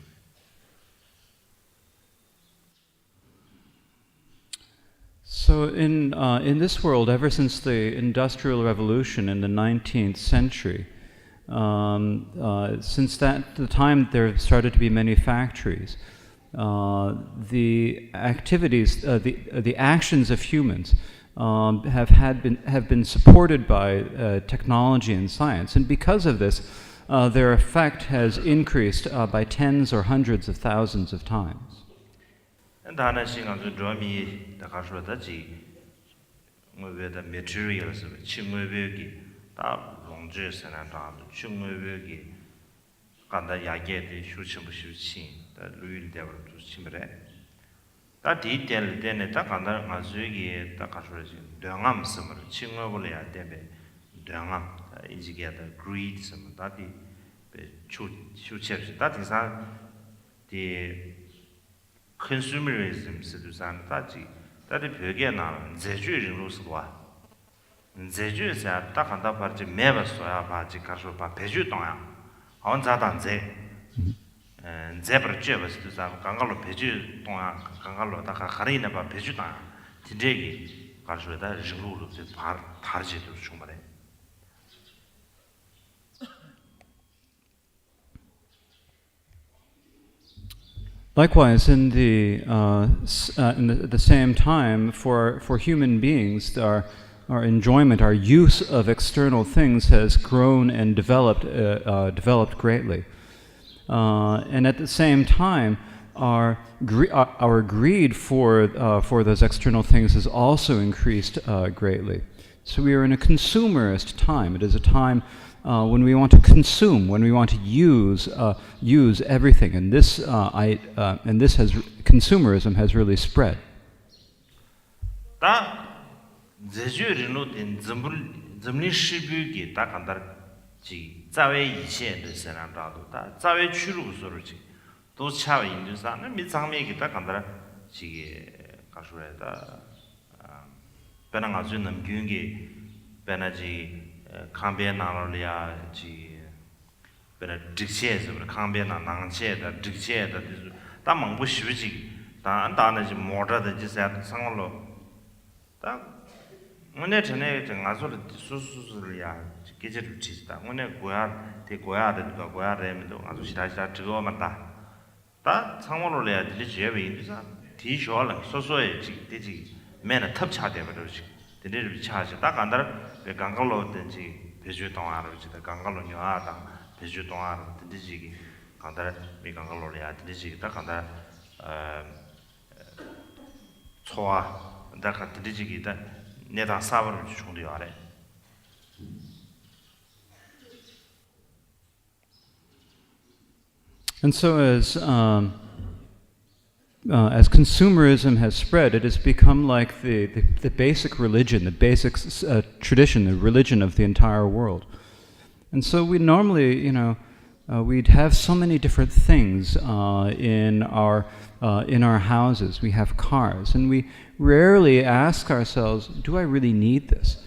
So in this world, ever since the Industrial Revolution in the 19th century, since the time there started to be many factories, the activities, the actions of humans have been supported by technology and science, and because of this, their effect has increased by tens or hundreds of thousands of times. And 하나씩 아주 드럼이 다 가서다지 뭐베다 materials 칭외벽이 다 롱제스나다 칭외벽이 간다 야게데 슈치무슈치 다 루일데버도 심레 다 디테일 데네 다 간다 가수기 다 가서지 량암 섬을 칭외불이야 되베 량암 이지게다 greed 섬 다디 슈체르 다디사 디 consumerism sedusan 다지 다들 벽에 나는 제주인으로서와 제주에서 딱 한다 봐지 매버서야 봐지 가서 봐 배주동야 혼자단제 제버 제버스 자 강가로 배주 동안 강가로 다 가리나 봐 배주다 진짜기 가르쳐다 르루로 다르지도 정말에 Likewise, in the same time, for human beings, our enjoyment, our use of external things has grown and developed greatly. And at the same time, our greed for those external things has also increased greatly. So we are in a consumerist time. It is a time when we want to consume, when we want to use everything, and consumerism has really spread. Kambia Nalolia, Bena Dixes, Kambia Nanche, the Dixie, the Tamang Bush, Dana Mortar, the Gisat Sangolo. When it and I sort of Susulia, get it to Chista, when I go out, take go out and go out and start to go Mata. That Sangolia, the Lichie, T-shirt, so did men a top chat ever. The little charge that under the Gangalo, then she Pejuton, the Gangalo Nuada, Pejuton, the Digi, under the Gangaloria, the Digi, Takanda, Toa, Daka, the Digi, that Neta Savar, Chundiare. And so as consumerism has spread, it has become like the basic religion, the basic tradition, the religion of the entire world. And so we normally, we'd have so many different things in our houses. We have cars, and we rarely ask ourselves, do I really need this?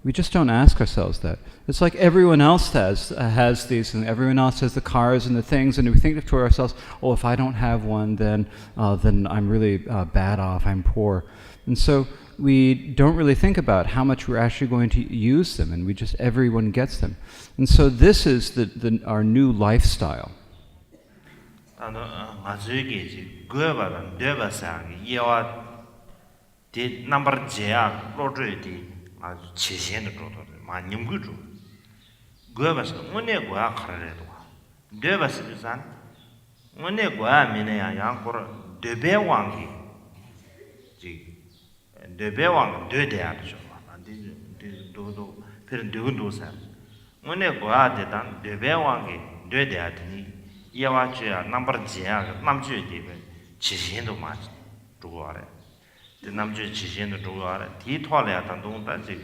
We just don't ask ourselves that. It's like everyone else has these, and everyone else has the cars and the things, and we think to ourselves, oh, if I don't have one, then I'm really bad off, I'm poor. And so we don't really think about how much we're actually going to use them, and everyone gets them. And so this is our new lifestyle. Guavas, Mune Gua Carredo. Devas is an Mune Gua Minea Yankor, De Bewangi. De Bewang, De Deaction, and do Perdundo. Mune Gua de Dan, De Bewangi, De Deatini, Yawachia, number Jia, Namju Dive, Chishindo Match, Duare. The Namju Chishindo Duare, Titolia, and don't touch it.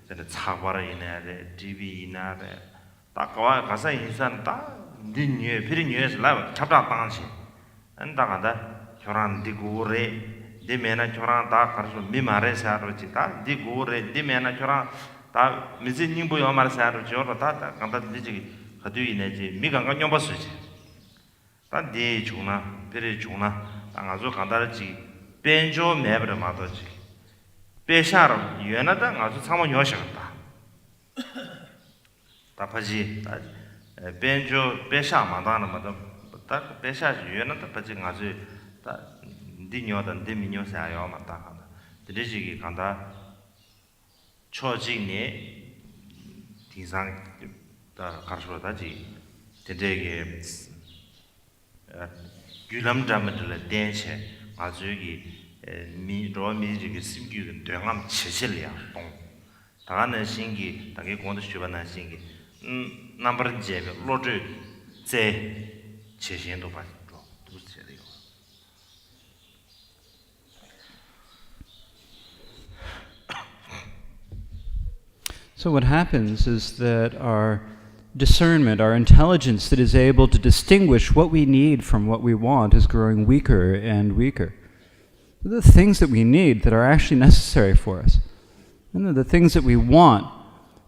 The Tawara in a TV in a Takawa Kasa insan ta Dinye, Pirin years love, Chapta Pansi, and Takada, Choran Digure, Dimena Choran Takarso, Mimare Sarocita, Digure, Dimena Choran, Missing Nimbu Yomar Sarocota, Kanta Digi, Hadu in a Miganga Yobasuchi. That day Juna, Piri Juna, and Azu Kandarachi, Benjo Mebra Matoji. Beshar, you another, as someone Yoshanta. Tapaji, Benjo, Besha, Madame, but that Besha, you another patching as you Dino than Diminio Sayomata. The Digi Kanda Chojini Tizang Karshotaji, the day Gulam Damadilla Denche, Azugi. Mi draw music is simple and Dangam Chesilia. Tana Singi, Taki Konda Shivana Singi. Number J, Lord J. Chesiendo Pasto. So what happens is that our discernment, our intelligence that is able to distinguish what we need from what we want is growing weaker and weaker. The things that we need that are actually necessary for us, and the things that we want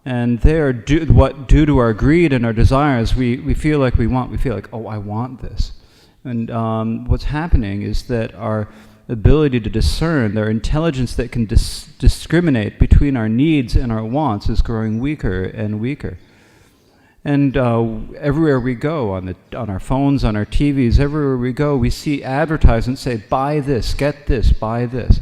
And they are due to our greed and our desires, we feel like we feel like, oh, I want this. And what's happening is that our ability to discern, our intelligence that can discriminate between our needs and our wants is growing weaker and weaker. And everywhere we go, on our phones, on our TVs, everywhere we go, we see advertisements say, buy this, get this, buy this.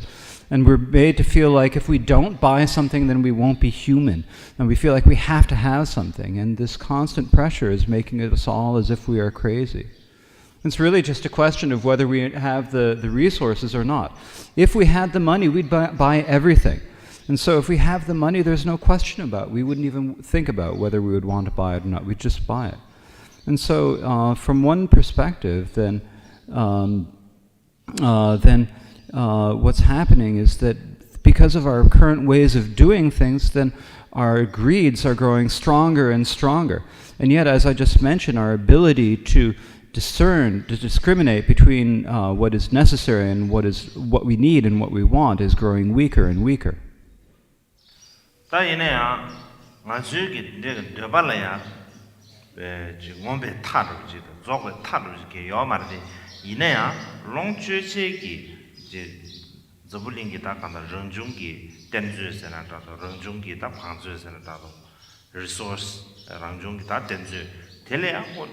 And we're made to feel like if we don't buy something, then we won't be human. And we feel like we have to have something. And this constant pressure is making us all as if we are crazy. It's really just a question of whether we have the resources or not. If we had the money, we'd buy everything. And so if we have the money, there's no question about it. We wouldn't even think about whether we would want to buy it or not. We'd just buy it. And so from one perspective, then what's happening is that because of our current ways of doing things, then our greeds are growing stronger and stronger. And yet, as I just mentioned, our ability to discern, to discriminate between what is necessary and what we need and what we want is growing weaker and weaker. Zabulingi ta kanda rangjungi tenzu sena tato rangjungi ta pangzu sena tato resource rangjungi ta tenzu tele ya ko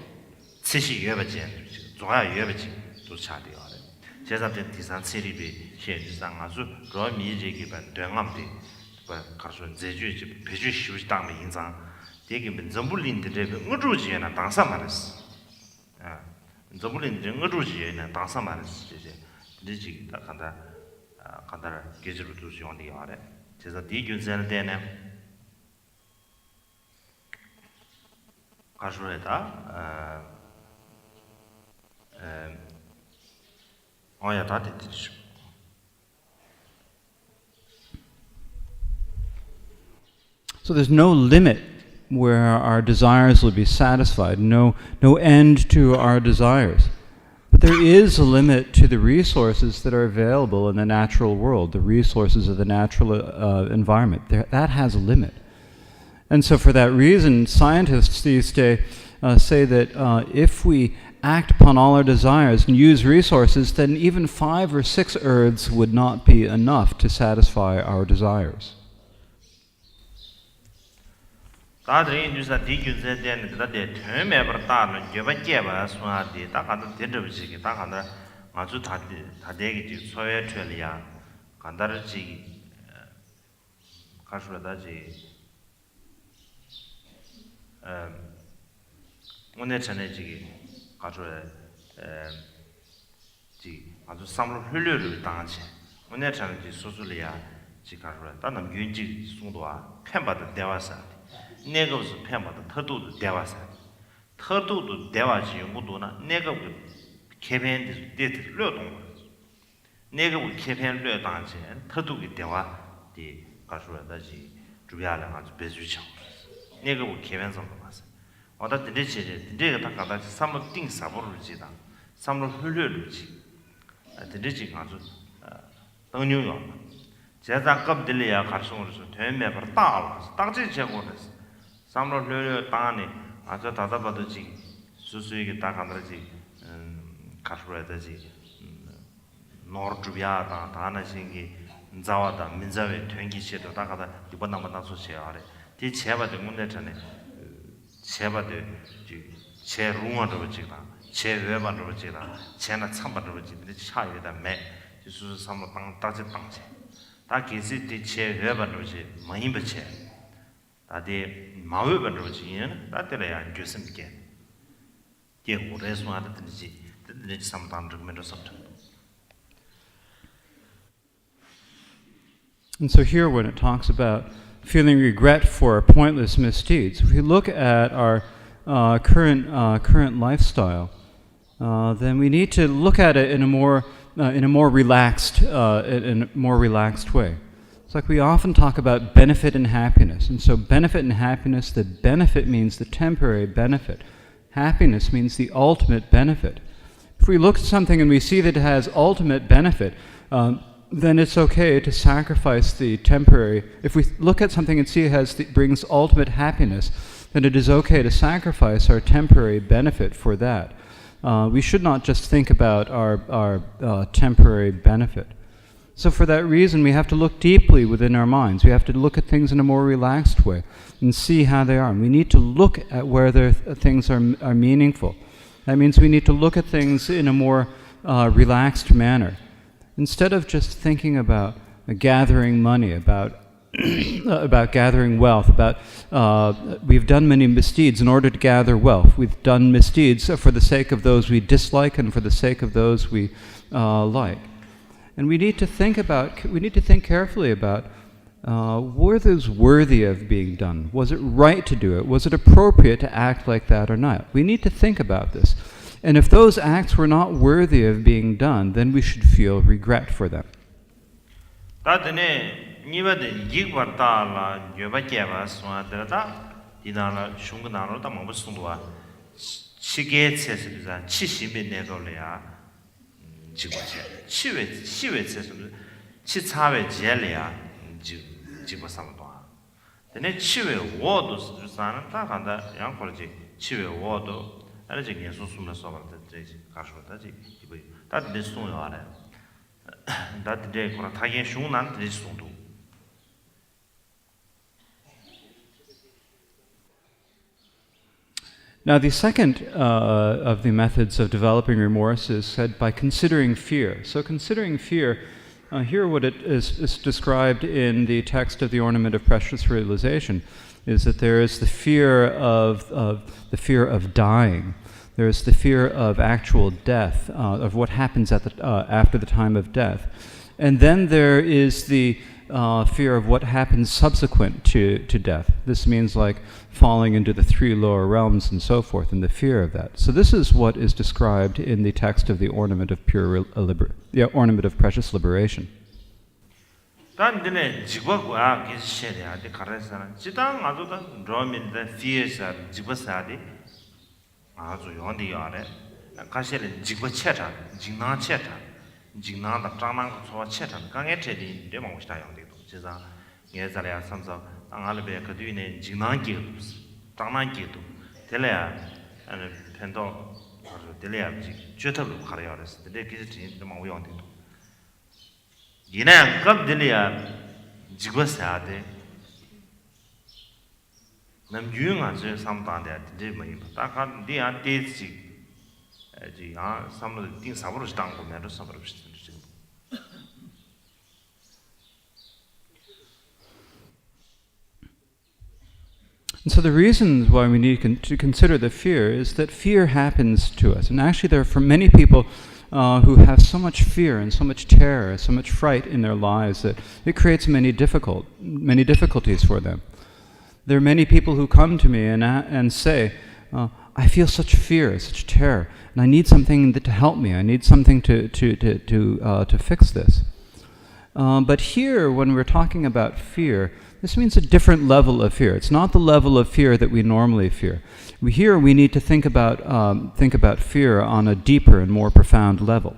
tsishi yueba jen zoya yueba jen to chadi yore jeza ten tisan tsiri bi she jisa nga su ro mi je ki ban dengam de ba karso zeju ji peju shiu dang me yinzang de ki ben zambulin de be ngju ji na dang sa mares zambulin de ngju ji na dang sa mares je de ji ta kanda 간다를 계절로 두시오 니 아래 제가 디균센 때네 가수에다 어야 다 됐지. So there's no limit where our desires will be satisfied, no end to our desires. But there is a limit to the resources that are available in the natural world, the resources of the natural environment. That has a limit. And so for that reason, scientists these days say that if we act upon all our desires and use resources, then even 5 or 6 earths would not be enough to satisfy our desires. 다들이 뉴스다 디규제 되는 그다데 처음에 버다는 개발개발 소화디 다 간다 대접지기 다 간다 아주 다 되게 소외 처리야 간다르지 가수라다지 오늘 전에지기 가수에 지 아주 삼로 흘려를 당하지 오늘 전에지 소술이야 지 가수라 다는 윤지 송도와 팬받은 대화사 내가 무슨 팬마다 터도도 대화사 터도도 대화지 연구도나 내가 그 개변에서 데이터 려동 내가 그 개변 려당지 터도기 대화디 가수라다지 주야랑 아주 배주죠 내가 그 개변 좀 봤어 어다 드리지 내가 다 가다 삼로 띵 사보를 지다 삼로 흘려를 지 드리지 아주 동료요 제가 갑들이야 가수로서 되면 버다 딱지 제거했어 samlo lyo tani acha tata badaji susuige ta kandraji kashuradaji norjubya ta dana singi zawada minzawe twengi shedo ta kada ibana bana so sheare ti cheba de munde chane cheba de ji che runga de ji da che weba de ji da che na chamba de ji de cha ye da me ji su samlo tang ta ji tang che ta kisi ti che weba de ji mayin be che 다데 마외버로지는 다들이야 교수님께 개고래서 하든지 듣는지 삼단 적면도 섭다. And so here when it talks about feeling regret for pointless misdeeds, if we look at our current lifestyle, then we need to look at it in a more relaxed way. It's like we often talk about benefit and happiness. And so benefit and happiness, the benefit means the temporary benefit. Happiness means the ultimate benefit. If we look at something and we see that it has ultimate benefit, then it's okay to sacrifice the temporary. If we look at something and see it brings ultimate happiness, then it is okay to sacrifice our temporary benefit for that. We should not just think about our temporary benefit. So for that reason, we have to look deeply within our minds. We have to look at things in a more relaxed way and see how they are. And we need to look at where things are meaningful. That means we need to look at things in a more relaxed manner. Instead of just thinking about gathering money, about gathering wealth, we've done many misdeeds in order to gather wealth. We've done misdeeds for the sake of those we dislike and for the sake of those we like. And we need to think carefully about, were those worthy of being done? Was it right to do it? Was it appropriate to act like that or not? We need to think about this. And if those acts were not worthy of being done, then we should feel regret for them. Now, the second of the methods of developing remorse is said by considering fear. So considering fear, here what it is described in the text of the Ornament of Precious Realization is that there is the fear of dying. There is the fear of actual death, of what happens after the time of death. And then there is the fear of what happens subsequent to death. This means like falling into the three lower realms and so forth, and the fear of that. So this is what is described in the text of the Ornament of Ornament of Precious Liberation. And so the reasons why we need to consider the fear is that fear happens to us. And actually there are for many people who have so much fear and so much terror, so much fright in their lives that it creates many difficulties for them. There are many people who come to me and say, I feel such fear, such terror, and I need something to help me. I need something to fix this. But here, when we're talking about fear, this means a different level of fear. It's not the level of fear that we normally fear. Here, we need to think about fear on a deeper and more profound level.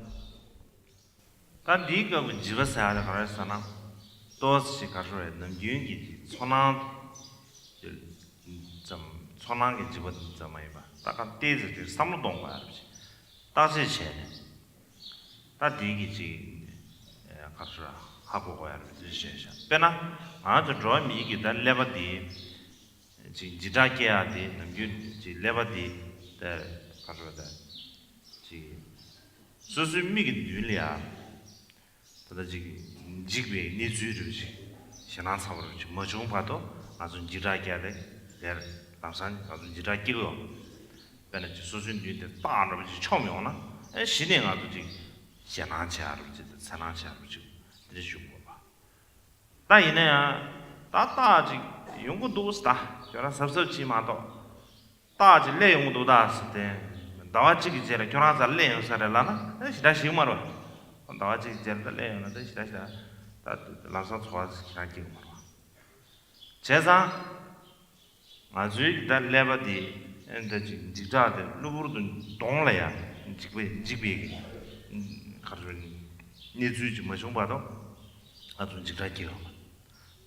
아주 지라기요.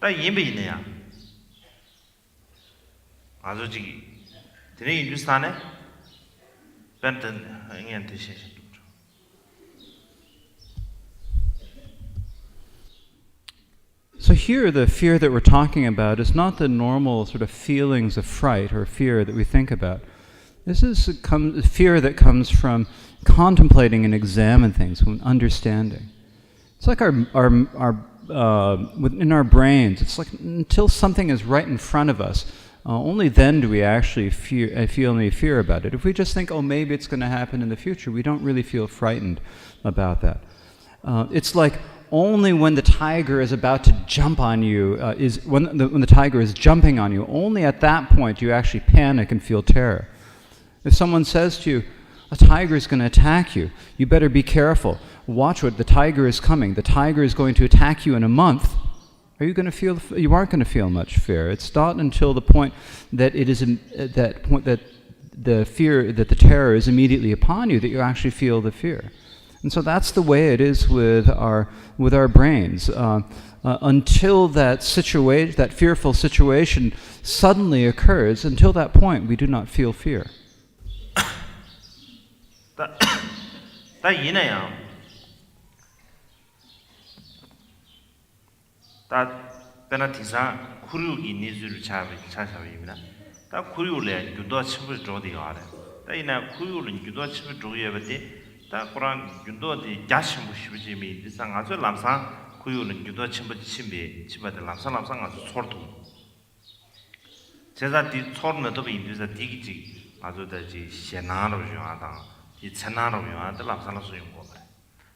다 예배이네야. 아주 지기 드네 인주스탄에 벤튼 응연대 셰시. So here, the fear that we're talking about is not the normal sort of feelings of fright or fear that we think about. This is fear that comes from contemplating and examining things, from understanding. It's like within our brains. It's like until something is right in front of us, only then do we actually feel any fear about it. If we just think, oh, maybe it's going to happen in the future, we don't really feel frightened about that. It's like only when the tiger is about to jump on you, when the tiger is jumping on you, only at that point do you actually panic and feel terror. If someone says to you, a tiger is going to attack you, you better be careful. Watch what the tiger is coming. The tiger is going to attack you in a month. You aren't going to feel much fear. It's not until the point that the terror is immediately upon you that you actually feel the fear. And so that's the way it is with our brains. Until that fearful situation suddenly occurs, until that point, we do not feel fear. 다 이내야. 다 페나티사 쿠르기 니즈를 차샤위나. 다 쿠르래 유도 침을 줘디가래. 다 이나 쿠르는 유도 침을 줘야베데. 다 쿠란 유도디 야심부 시비지미 디상 아주 람상 쿠르는 유도 침을 침비 침바데 람상 아주 소르도. 제가 디 소르는 도 인디자 디기지 아주 다지 시나로 요하다. 이 천나로 요한테 람살로 용 거래.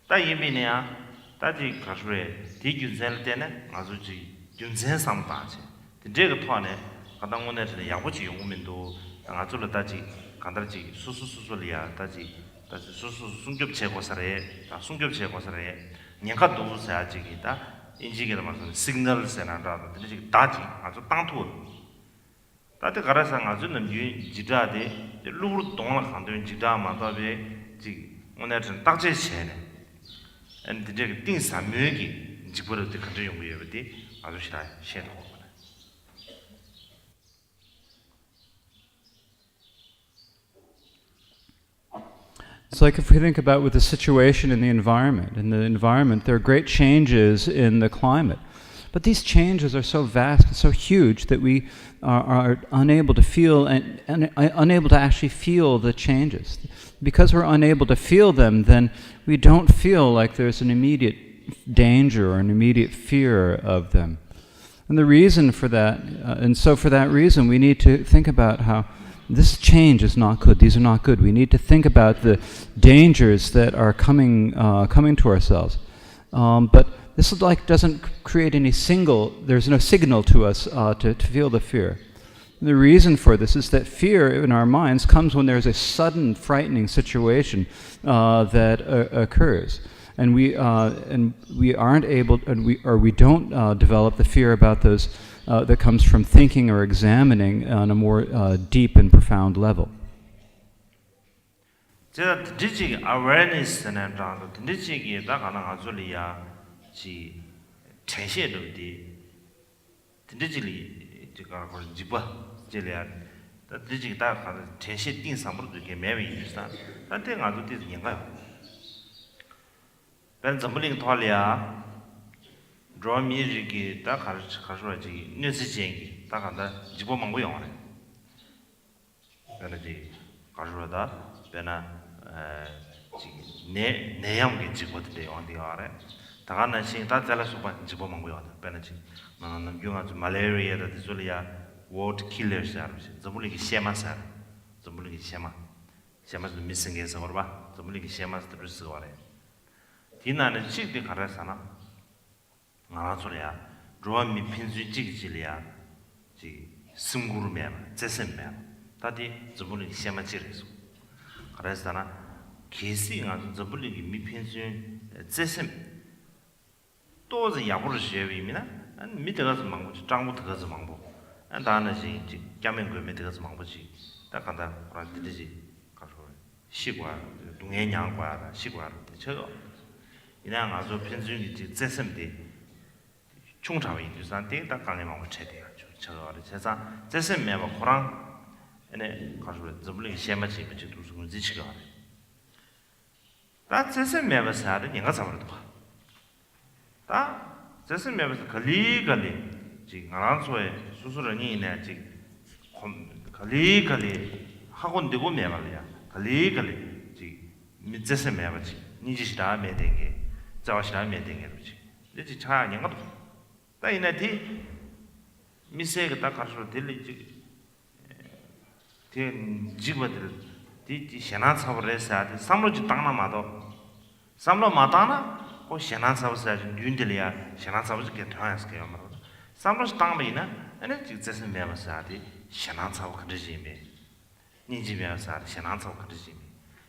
다 예비네야. 다지 가수에 디균셀 때는 아주지 균센 상다지. 근데가 토안에 가당원에서 야부지 용민도 아주로 다지 간다지 수수수수리야 다지 수수 순급 제거사래 다 순급 제거사래 년가 도우사지기다 인지게도 말씀 시그널 세나다 근데 다지 아주 땅토 다들 가라상 아주 남유 지다데 루루 동안 한도인 지다마다베 지 오늘은 딱제 셔네 and the things are 묘기 지부를 때 같이 용부여버디 아주 싫어 셔도 It's like if we think about with the situation in the environment. In the environment, there are great changes in the climate. But these changes are so vast and so huge that we are unable to feel and unable to actually feel the changes. Because we're unable to feel them, then we don't feel like there's an immediate danger or an immediate fear of them. And the reason for that, for that reason, we need to think about how this change is not good. These are not good. We need to think about the dangers that are coming to ourselves. But this doesn't create there's no signal to us to feel the fear. And the reason for this is that fear in our minds comes when there's a sudden, frightening situation that occurs. And we aren't able, we don't develop the fear about those that comes from thinking or examining on a more deep and profound level. 제가 디지 awareness는 장도 디지기에 나가는 아줄이야 지 전시에도디 디지리 제가 그 집어 제리아 디지기 다 가는 전시 띵 상으로도 이게 매매 있다. 한테 가도 디지 인가요? 벤 점블링 토알이야 draw music 다 가르쳐야지 뉴스쟁이 다 간다 집어 먹고 영화네. 그래야지 가르쳐다 배나 내양게 집어들래 어디가래. 다가는 신다 잘라서봐 집어 먹고 영화. 배나지 나는 용아주 말레리아다 디솔이야 word killers 알지. 점블링이 셰마사. 점블링이 셰마스 미싱에서 걸어봐. 점블링이 셰마스 들으스 거래. 디나는 실제 가라사나 나라소리야 로미 핀수 찍지리야 지 승구르면 제선면 다디 저분이 시험하지래서 그래서나 계시가 저분이 미핀수 제선 또즈 야부르 쉐위미나 안 미드가서 망고 장부터가서 망고 안 다나지 겸면그 미드가서 망고지 딱간다 그런듯이 가서 시과 동해양과 시과 저 이랑 아주 핀수이 제선데 총차와 인도산 데이터 강림하고 체대야. 저거를 제가 제세매바 코랑 ene 가서 저블리 셰마지 비치 두스군 지치가 다 제세매바사를 내가 잡으러 다 제세매바사 걸리걸리 지금 알아서에 수술은이 있네 지금 걸리걸리 학원 되고 매발이야 걸리걸리 지금 제세매바지 니지시다 매den게 자와시다 매den게 그렇지 이제 차 내가 다 이네티 미세가 딱 가서 들리지 지버들 디 샤나 사버레사 삼로지 땅나 마도 삼로 마다나 고 샤나 사버사 윤들이야 샤나 사버지 게타스게 아마 삼로지 땅이나 아니 지세스 매버사디 샤나 사버 그지메 니지메사 샤나 사버 그지메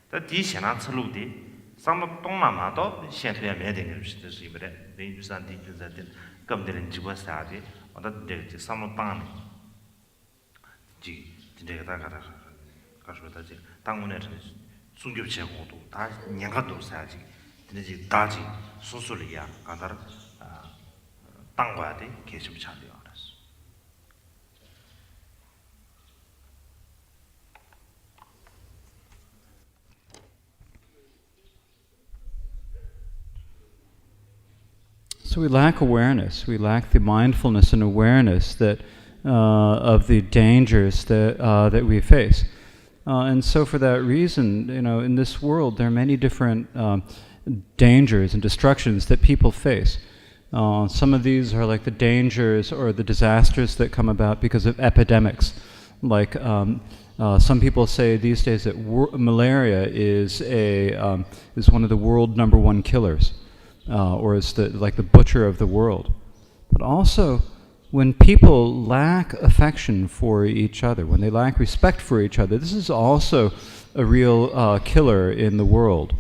다디 샤나 틀루디 삼로 땅나 마도 샤트야 매den게 비슷해서 이번에 내주산 디주자들 검들은 지버사디 어다 되지 삼로 땅 지 진짜 가다가 가서다 지 당문에 중급 제고도 다 년가도 사지 근데 다지 소소리야 가다라 땅과야 돼 계속 차려 알았어 So we lack awareness. We lack the mindfulness and awareness that of the dangers that we face. And so for that reason, in this world, there are many different dangers and destructions that people face. Some of these are like the dangers or the disasters that come about because of epidemics. Like some people say these days that malaria is one of the world #1 killers, or is like the butcher of the world. But also, when people lack affection for each other, when they lack respect for each other, this is also a real killer in the world.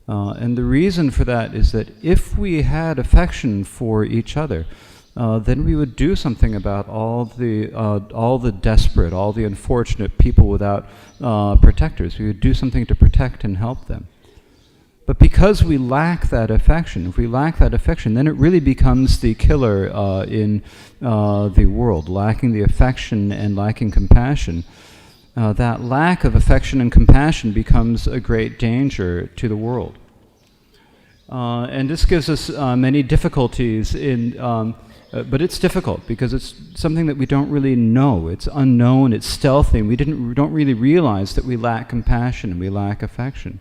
And the reason for that is that if we had affection for each other, then we would do something about all the desperate, all the unfortunate people without protectors. We would do something to protect and help them. But because we lack that affection, if we lack that affection, then it really becomes the killer in the world, lacking the affection and lacking compassion. That lack of affection and compassion becomes a great danger to the world. And this gives us many difficulties but it's difficult because it's something that we don't really know. It's unknown, it's stealthy, and we don't really realize that we lack compassion and we lack affection.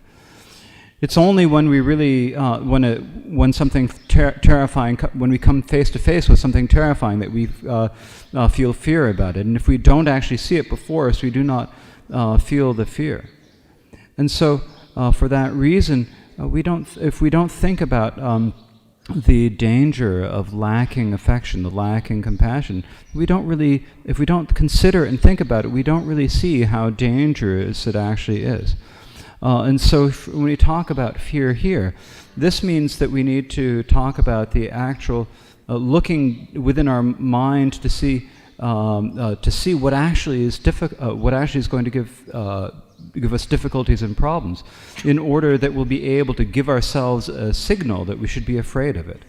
It's only when we really, when something terrifying, when we come face to face with something terrifying that we feel fear about it. And if we don't actually see it before us, we do not feel the fear. And so, for that reason, if we don't think about the danger of lacking affection, the lacking compassion, if we don't consider and think about it, we don't really see how dangerous it actually is. And so when we talk about fear here, this means that we need to talk about the actual looking within our mind to see what actually is going to give us difficulties and problems, in order that we'll be able to give ourselves a signal that we should be afraid of it.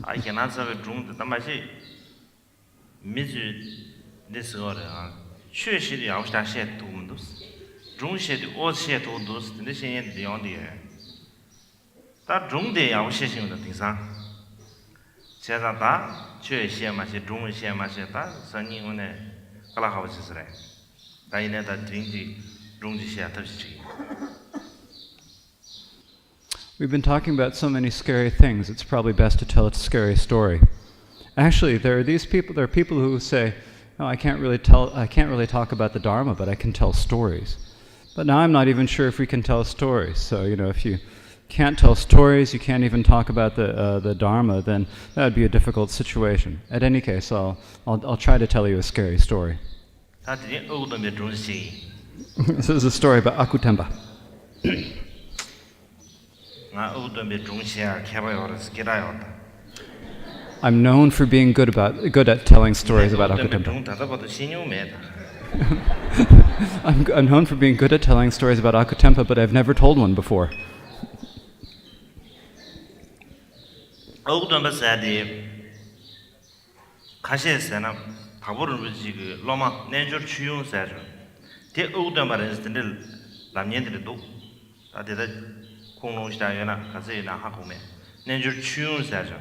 I cannot have a drunk the Tamashi Mizu this order. Sure, she the outside shed to those. Drunk shed all shed to those, the same beyond the air. That drunk day I was shaking the things. Chazata, Chue Shemashi, drunk Shemasheta, Sunny on a Kalahouse is right. Diana that drinky, drunk shed. We've been talking about so many scary things, it's probably best to tell a scary story. Actually, there are people who say, oh, I can't really talk about the Dharma, but I can tell stories. But now I'm not even sure if we can tell stories. So, if you can't tell stories, you can't even talk about the Dharma, then that would be a difficult situation. At any case, I'll try to tell you a scary story. This is a story about Akutemba. I'm known for being good at telling stories about Akutemba. I'm known for being good at telling stories about Akutempa, but I've never told one before. 어우던 버사디 가시에서나 바보를 위지 그 로마 내줄 추용사죠. 대 어우던 말에서들 남녀들도 다들 공농시다요나 가세나 하고매 내줄 추용사죠.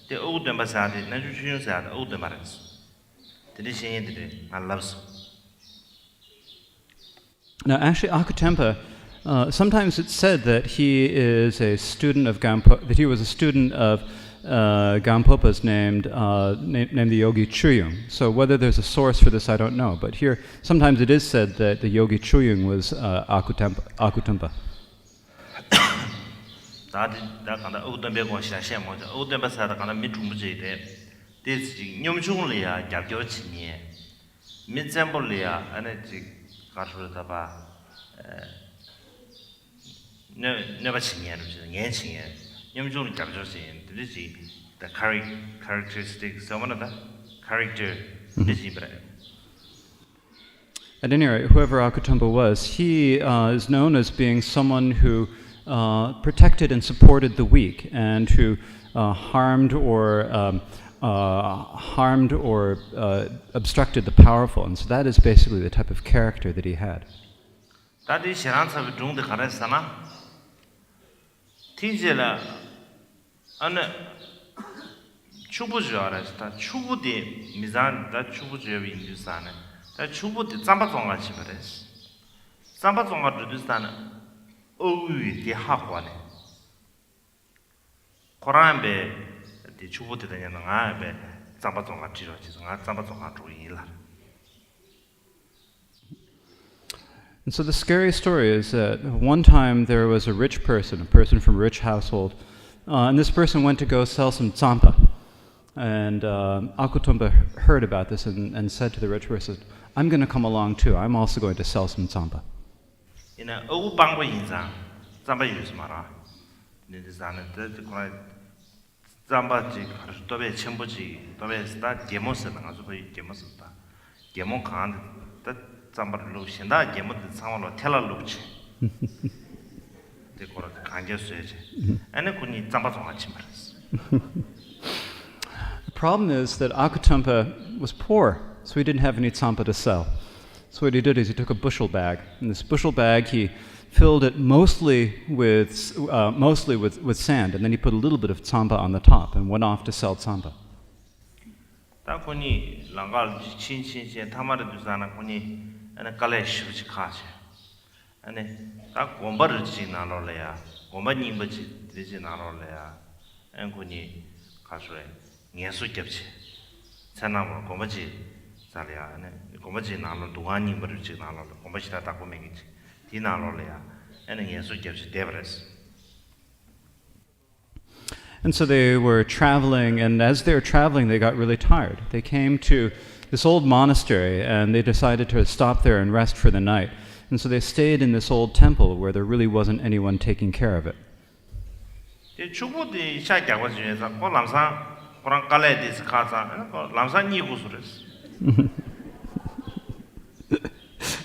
대 어우던 버사디 내줄 추용사다 어우던 말에서 들이 신이들이 알랍스. Now, actually, Akutempa, sometimes it's said that he is a student of that he was a student of Gampopa's named the Yogi Chuyung. So whether there's a source for this, I don't know. But here, sometimes it is said that the Yogi Chuyung was Akutempa. 다 간다 어떤 배고시라 셈모죠. 어떤 배사다 간다 미중무지데 데지 뇽중리야 약교치니 미zembol이야 안에 가르쳐다 봐. never seen 뇽중을 잡으신 들으지 the characteristics someone of the character At any rate, whoever Akutumba was, he is known as being someone who protected and supported the weak, and who harmed or obstructed the powerful. And so that is basically the type of character that he had. 다들 시란사비 중대 가르사나 티젤라 안에 추부주 알았다. 추부디 미잔 다 추부주의 인도산에 다 추부디 잠바종같이 버렸어. 잠바종같이 인도산에 어휘디 학원에 코란베 디 추부디는 나가베 잠바종같이 지서 잠바종같이 주의라. And so the scary story is that one time there was a rich person, a person from a rich household, and this person went to go sell some tsampa. And Akutumba heard about this and said to the rich person, I'm going to come along too. I'm also going to sell some tsampa. The problem is that Akutumpa was poor, so he didn't have any tsampa to sell. So what he did is he took a bushel bag. In this bushel bag, he filled it mostly with sand, and then he put a little bit of tsampa on the top and went off to sell tsampa. And college which catch. And that Gomba Ginalolea, Gomba Nimbaji, Ginalolea, and Guni Casre, Niesu Gepsi, Sanamo, Gombaji, Salia, and Gombaji Nalo, Duani Berginalo, Gombashita Takoming, Dinalolea, and Niesu Gepsi Devres. And so they were traveling, and as they were traveling, they got really tired. They came to this old monastery, and they decided to stop there and rest for the night. And so they stayed in this old temple where there really wasn't anyone taking care of it.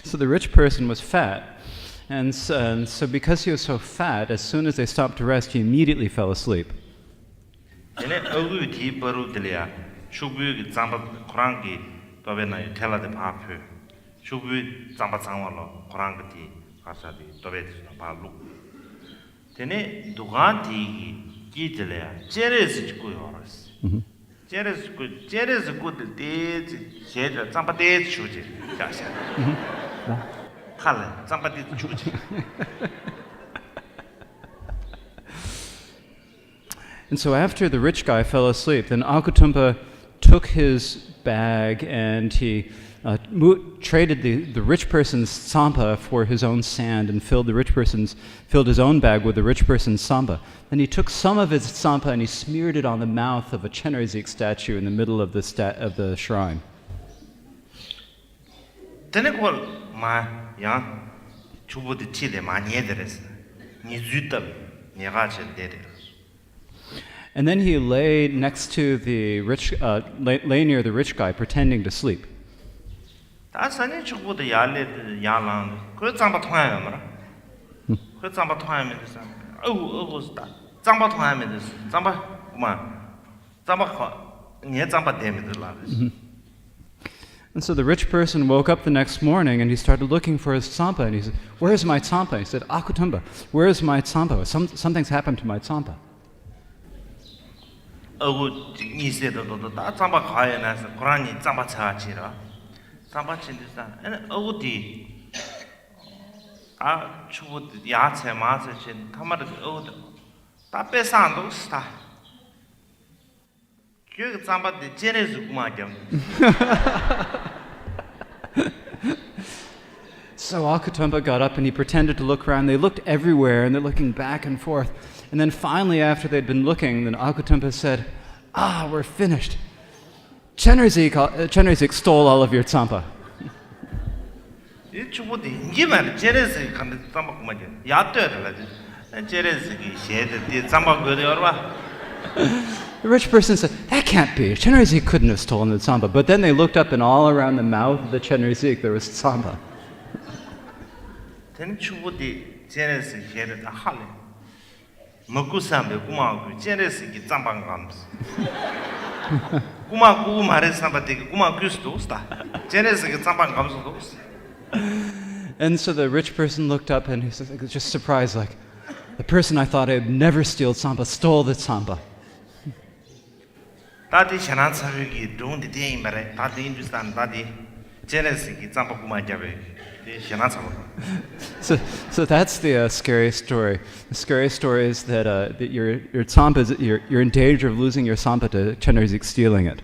So the rich person was fat, and so because he was so fat, as soon as they stopped to rest, he immediately fell asleep. Tell the papa, should be Zambatsangolo, Korangati, Kasadi, Tobet, Palu. Tene Duganti, Gitelea, Jeres good horse. Jeres good days, Jed, Zamba days shooting. Color, somebody shooting. And so after the rich guy fell asleep, then Akutumpa took his bag and he traded the rich person's tsampa for his own sand and filled his own bag with the rich person's samba. Then he took some of his tsampa and he smeared it on the mouth of a Chenrezig statue in the middle of the shrine. And then he lay next to the lay near the rich guy, pretending to sleep. 다 산이 죽고도 야래 야랑 그 장바 통하면 뭐라 그 장바 통하면 됐어 어우다 장바 통하면 됐어 장바 그만 장바 니 장바 되면 될라 And so the rich person woke up the next morning and he started looking for his tsampa. And he said, "Where's my tsampa?" He said, "Akutumba, where's my tsampa? Something's happened to my tsampa." 니 세도도 다 장바 가야 나서 고라니 장바 차치라 장바 친데서 어디 아 추고 야채 마서 친 타마르 어디 다 빼산도 스타 그 장바데 제레스 구마겸 So Akutumba got up and he pretended to look around. They looked everywhere and they're looking back and forth. And then finally, after they'd been looking, then Akutumba said, "Ah, we're finished. Chenrezik stole all of your tsampa." 이 추고데 인기만 제레스 간데 장바 구마겸 야tö들라 제레스기 셰데 장바 거데 얼마 The rich person said, "That can't be. Chenrezik couldn't have stolen the tsampa." But then they looked up and all around the mouth of the Chenrezik there was tsampa. 된 추고데 제레스 셰데 다 할래 먹고 삼베 구마고 제레스기 장방 감스 구마고 말에 삼바데 구마 규스도 스타 제레스기 장방 감스도 And so the rich person looked up and he was just surprised, like, the person I thought I'd never steal tsampa stole the tsampa. 다디 샤난 사회기 돈데 데이 말에 다디 인두스탄 다디 제레스기 장바 구마자베 데 샤난 사회 So that's the scary story. The scary story is that your tsampa, you're in danger of losing your tsampa to Chenrezik stealing it.